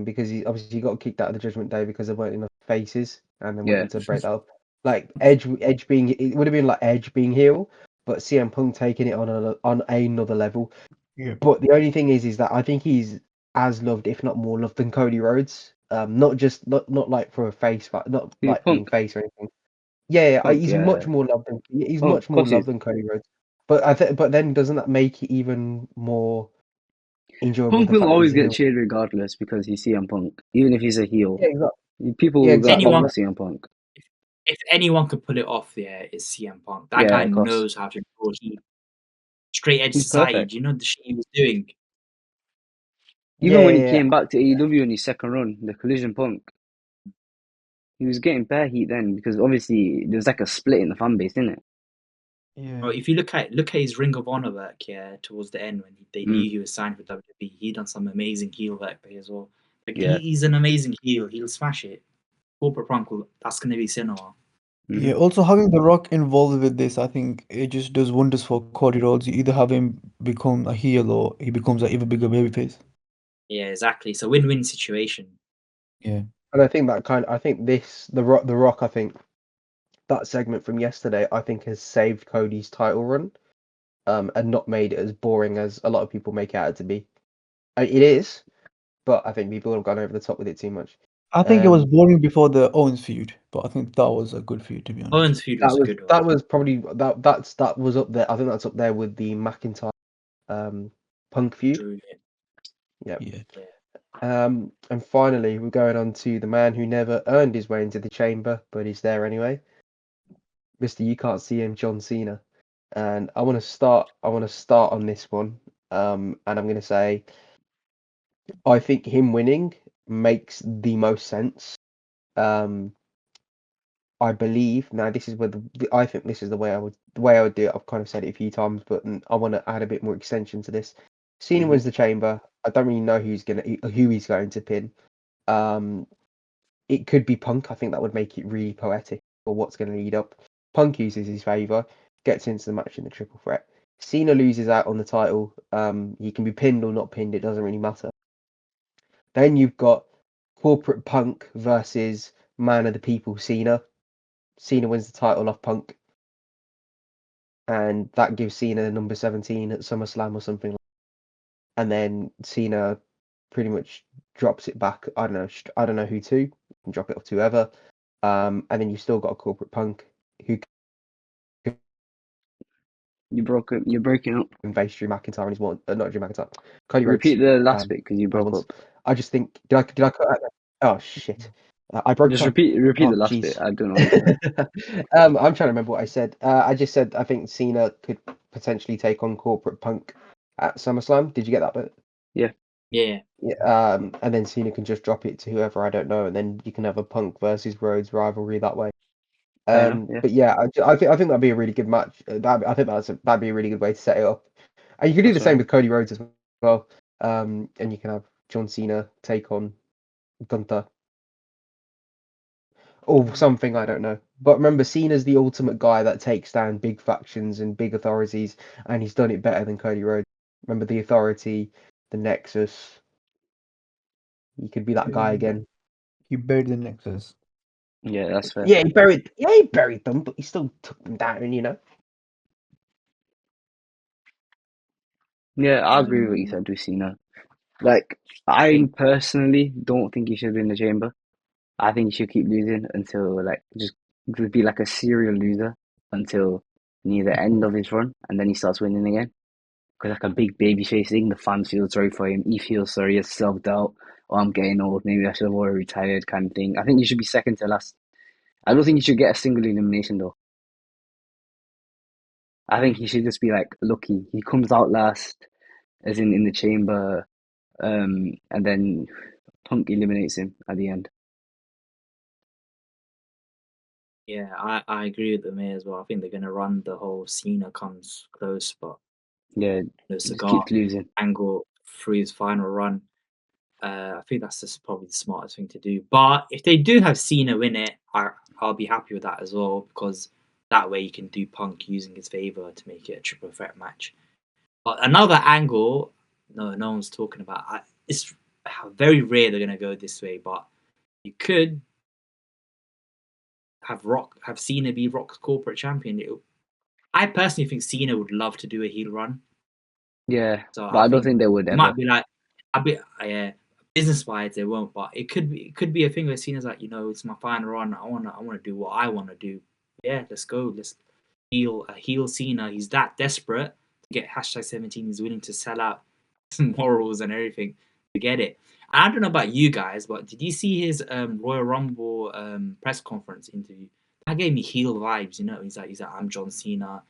because he obviously got kicked out of the Judgment Day because there weren't enough faces, and they yeah. wanted to break that up. Like Edge being, it would have been like Edge being heel, but CM Punk taking it on another level. Yeah. But the only thing is that I think he's as loved, if not more loved, than Cody Rhodes. Not like for a face, but not Who, like being Punk? face or anything. Yeah, Punk, he's yeah. much more loved than he's Oh, of much more course loved he's than Cody Rhodes. But but then doesn't that make it even more enjoyable? Punk The will fact that always he's a get heel. cheered regardless because he's CM Punk. Even if he's a heel, Yeah, exactly. people Yeah, will exactly. love Anyone, CM Punk. if anyone could pull it off, yeah, it's CM Punk. That Yeah, guy of course. knows how to draw heat. Straight Edge He's Society. perfect. Do you know the shit he was doing? Even Yeah, when he yeah, came back to AEW in his second run, the Collision Punk, he was getting bare heat then because obviously there's like a split in the fan base, isn't it? Yeah. Bro, if you look at his Ring of Honor work, yeah, towards the end when they knew he was signed for WWE, he done some amazing heel work there as well. Like Yeah. he's an amazing heel. He'll smash it. Corporate Punk will. That's gonna be cinema. Yeah, Mm-hmm. also having The Rock involved with this, I think it just does wonders for Cody Rhodes. You either have him become a heel or he becomes an even bigger babyface. Yeah, exactly. It's a win-win situation. Yeah. and I think I think the Rock, I think that segment from yesterday, I think has saved Cody's title run, and not made it as boring as a lot of people make it out to be. It is, but I think people have gone over the top with it too much. I think it was Um, boring before the Owens feud, but I think that was a good feud to be honest. Owens feud was a good one. that was probably that was up there. I think that's up there with the McIntyre Punk feud. Drew, Yeah. Yeah. yeah. And finally, we're going on to the man who never earned his way into the chamber, but he's there anyway. Mister, you can't see him, John Cena. And I want to start. On this one. And I'm going to say, I think him winning makes the most sense. Um, I believe now this is where I think this is the way I would do it. I've kind of said it a few times, but I want to add a bit more extension to this. Cena Mm-hmm. wins the chamber. I don't really know who he's going to pin. Um, it could be Punk. I think that would make it really poetic for what's going to lead up. Punk uses his favor, gets into the match in the triple threat. Cena loses out on the title. He can be pinned or not pinned. It doesn't really matter. Then you've got corporate Punk versus Man of the People Cena. Cena wins the title off Punk, and that gives Cena number 17 at SummerSlam or something. and then Cena pretty much drops it back. I don't know who to. You can drop it off to whoever. And then you've still got a corporate Punk who You're breaking up. can face Drew McIntyre and he's more not Drew McIntyre, Cody Repeat Rhodes. the last bit because you broke Once. up. I just think did I cut out there? Oh shit. I broke Just up. repeat Oh the last bit. jeez. I don't know what you said. I'm trying to remember what I said. I just said I think Cena could potentially take on corporate Punk at SummerSlam. Did you get that bit? Yeah. Yeah. Yeah, and then Cena can just drop it to whoever, I don't know, and then you can have a Punk versus Rhodes rivalry that way. Fair enough. Yeah. But yeah, I think that'd be a really good match. I think that'd be a really good way to set it up. And you could do the That's same right. with Cody Rhodes as well. And you can have John Cena take on Gunther or something, I don't know. But remember, Cena's the ultimate guy that takes down big factions and big authorities, and he's done it better than Cody Rhodes. Remember the Authority, the Nexus. He could be that guy again. He buried the Nexus. Yeah, that's fair. Yeah, he buried them, but he still took them down, you know. Yeah, I agree with what you said with Cena. Like, I personally don't think he should be in the chamber. I think he should keep losing until like just be like a serial loser until near the end of his run, and then he starts winning again. Because like a big babyface thing, the fans feel sorry for him. He feels sorry, he has self doubt. Oh, I'm getting old. Maybe I should have already retired, kind of thing. I think he should be second to last. I don't think he should get a single elimination though. I think he should just be like lucky. He comes out last, as in the chamber, and then Punk eliminates him at the end. Yeah, I agree with them here as well. I think they're gonna run the whole Cena comes close, but Yeah, the just cigar keeps losing. angle through his final run. I think that's just probably the smartest thing to do. But if they do have Cena win it, I'll be happy with that as well because that way you can do Punk using his favor to make it a triple threat match. But another angle, no one's talking about. It's very rare they're gonna go this way, but you could have Cena be Rock's corporate champion. I personally think Cena would love to do a heel run. Yeah, So but I I don't think think they would it ever. might be like a bit business wise they won't, but it could be a thing where Cena's like, it's my final run. I wanna do what I wanna do. Yeah, let's go. Let's heel Cena. He's that desperate to get #17. He's willing to sell out morals and everything to get it. I don't know about you guys, but did you see his Royal Rumble press conference interview? That gave me heel vibes. He's like I'm John Cena.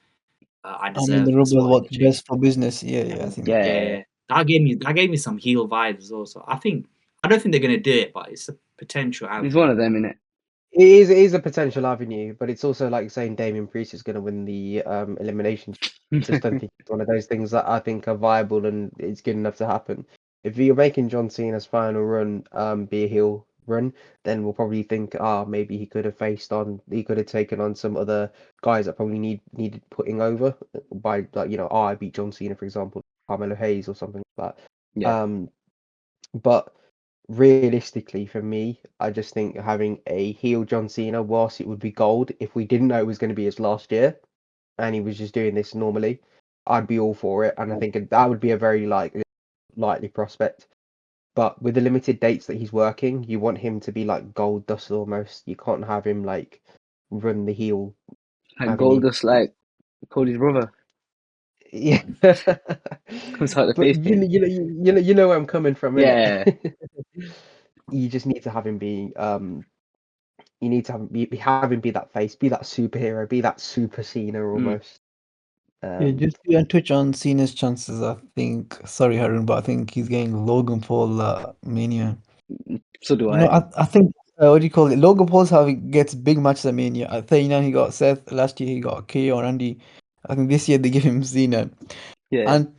I I mean, deserve the a Rebel spot in the what's chain. best for business. Yeah, I think. Yeah, Yeah, that gave me some heel vibes as well. So I don't think they're gonna do it, but it's a potential he's avenue. one of them, innit? It is a potential avenue, but it's also like saying Damian Priest is going to win the elimination. I just don't think it's one of those things that I think are viable and it's good enough to happen. If you're making John Cena's final run be a heel run, then we'll probably think, maybe he could have taken on some other guys that probably needed putting over by like I beat John Cena, for example, Carmelo Hayes or something like that. Yeah, But realistically, for me, I just think having a heel John Cena, whilst it would be gold, if we didn't know it was going to be his last year and he was just doing this normally, I'd be all for it. And I think that would be a very likely prospect. But with the limited dates that he's working, you want him to be like gold dust almost. You can't have him like run the heel like avenue. Goldust, like Cody's brother, Yeah, comes out the but face paint. you know where I'm coming from, Yeah, innit? You just need to have him be you need to have him be that face, be that superhero, be that super Cena mm, almost. Yeah, Um, just to touch on Cena's chances, I think. Sorry, Harun, but I think he's getting Logan Paul Mania. so do You know, I. I think what do you call it? Logan Paul's how he gets big matches at Mania. At 39, he got Seth. Last year, he got KO and Randy. I think this year they give him Cena. Yeah, And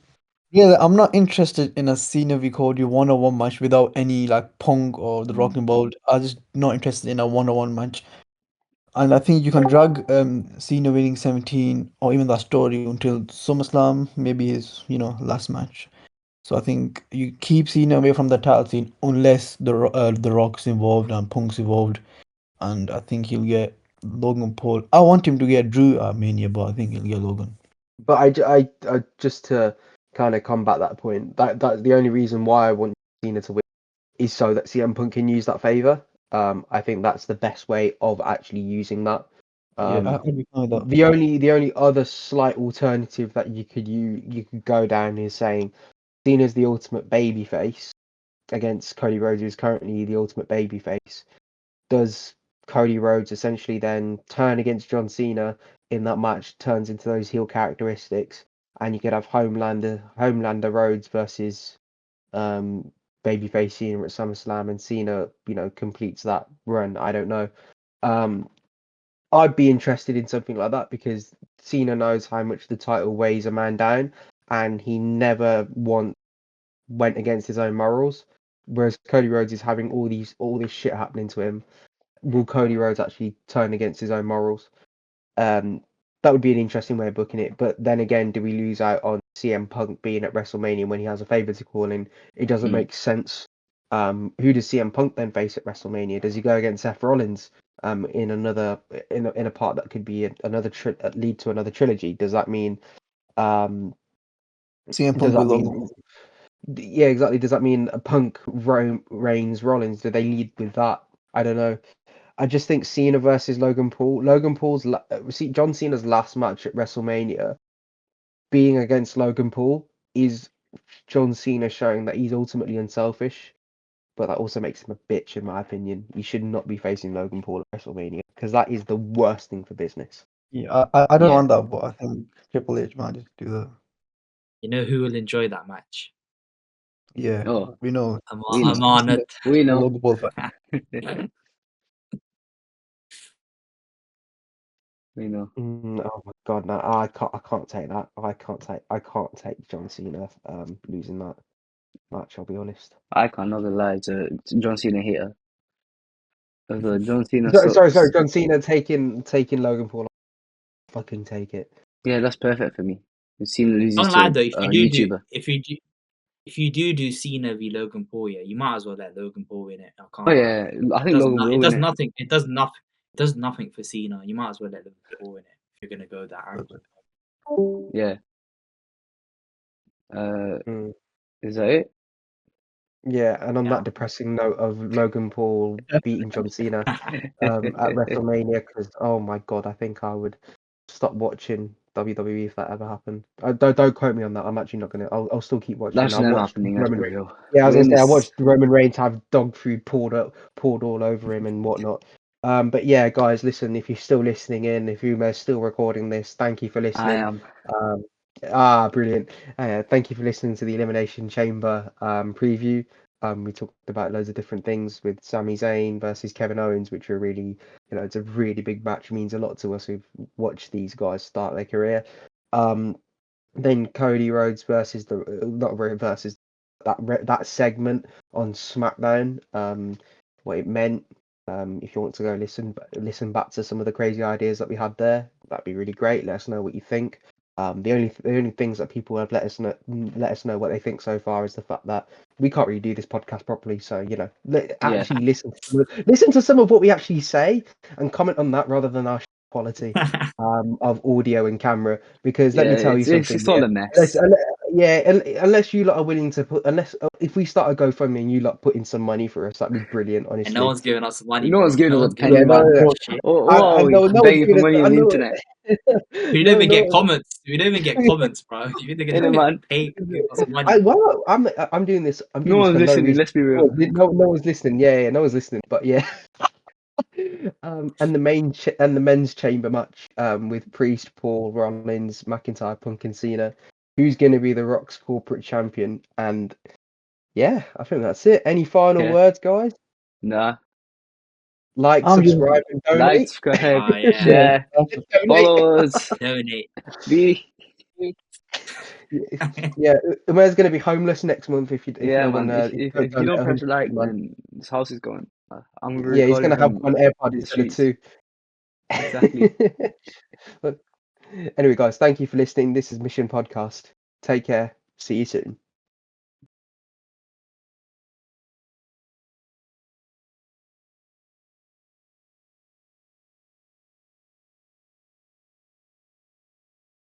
yeah, I'm not interested in a Cena v Cody one-on-one match without any like Punk or the Rock involved. I'm just not interested in a one-on-one match. And I think you can drag Cena winning 17 or even that story until SummerSlam, maybe his last match. So I think you keep Cena away from the title scene unless the Rock's involved and Punk's involved, and I think he'll get Logan Paul. I want him to get Drew at Mania, but I think he'll get Logan. but I just to kind of combat that point. That's the only reason why I want Cena to win is so that CM Punk can use that favor. I think that's the best way of actually using that. I'd be fine with that. The only other slight alternative that you could go down is saying Cena's the ultimate babyface against Cody Rhodes, who's currently the ultimate babyface. Does Cody Rhodes essentially then turn against John Cena in that match, turns into those heel characteristics, and you could have Homelander Rhodes versus babyface Cena at SummerSlam, and Cena, completes that run. I don't know. I'd be interested in something like that because Cena knows how much the title weighs a man down, and he never once went against his own morals. Whereas Cody Rhodes is having all this shit happening to him. Will Cody Rhodes actually turn against his own morals? That would be an interesting way of booking it. But then again, do we lose out on CM Punk being at WrestleMania when he has a favor to call in? It doesn't make sense. Who does CM Punk then face at WrestleMania? Does he go against Seth Rollins? In a part that could be another lead to another trilogy? Does that mean? CM Does Punk that with mean? Logan. Yeah, exactly. Does that mean a Punk, Reigns, Rollins? Do they lead with that? I don't know. I just think Cena versus Logan Paul. John Cena's last match at WrestleMania being against Logan Paul is John Cena showing that he's ultimately unselfish, but that also makes him a bitch, in my opinion. He should not be facing Logan Paul at WrestleMania because that is the worst thing for business. Yeah, I don't Yeah. want that, but I think Triple H managed to do that. You know who will enjoy that match? Yeah, Oh, we know. we know. Amanat. We know. Logan Paul fan. We know. Oh my god, no, I can't take that. I can't take John Cena losing that match. I'll be honest. I can't not gonna lie. It's a John Cena hater. Although John Cena Sorry, sucks. John Cena taking Logan Paul. Fucking take it. Yeah, that's perfect for me. Cena loses Don't lie to though. a YouTuber. If you do Cena v Logan Paul, yeah, you might as well let Logan Win win it. I Oh can't lie. yeah, I think Logan will It win does it. nothing. It does nothing. It does nothing for Cena. You might as well let Logan Paul win it if you're gonna go that angle. Yeah. Mm. Is that it? Yeah, and on Yeah. that depressing note of Logan Paul beating John Cena at WrestleMania, because oh my god, I think I would stop watching WWE if that ever happened. Don't quote me on that. I'm actually not gonna. I'll still keep watching. That's I've never watched happening. Let's Roman be Reigns. real. Yeah, I was We're in gonna say I this. watched Roman Reigns have dog food poured all over him and whatnot. But yeah, guys, listen. If you're still listening in, if you're still recording this, thank you for I listening. am. Brilliant. Thank you for listening to the Elimination Chamber preview. We talked about loads of different things with Sami Zayn versus Kevin Owens, which are really, it's a really big match. It means a lot to us who've watched these guys start their career. Then Cody Rhodes versus that segment on SmackDown. What it meant. If you want to go listen back to some of the crazy ideas that we had there, that'd be really great. Let us know what you think. The only things that people have let us know what they think so far is the fact that we can't really do this podcast properly. So actually listen to some of what we actually say and comment on that rather than our quality of audio and camera. Because let Yeah, me tell you something. it's all a mess. Unless you lot are willing to if we start a GoFundMe and you lot put in some money for us, that'd be brilliant. And Honestly. no one's giving us money, No bro. one's giving No us a one's penny, giving us man. shit. I Oh, know no one's begging for giving us. money I on the know. internet. We don't even get comments. We don't even get comments, bro. You think they're Innit, gonna man? pay to give us money? I'm doing this. I'm No doing this one's for no listening. reason. Let's be real. No one's listening. Yeah, no one's listening. But yeah. And the men's chamber match with Priest, Paul, Rollins, McIntyre, Punk, and Cena. Who's going to be the Rock's corporate champion? And yeah, I think that's it. Any final Okay. words, guys? Nah. Like, I'm just subscribe, and Like, donate. subscribe, Oh yeah, share, Donate. follow us. donate. Be Yeah, Umer's going to be homeless next month if yeah, no one man. If if you if don't if you donate don't press 100 like, man. then this house is going. I'm gonna be Yeah, he's recording going to have from one AirPod the instead of streets. two. Exactly. But anyway, guys, thank you for listening. This is Mission Podcast. Take care. See you soon.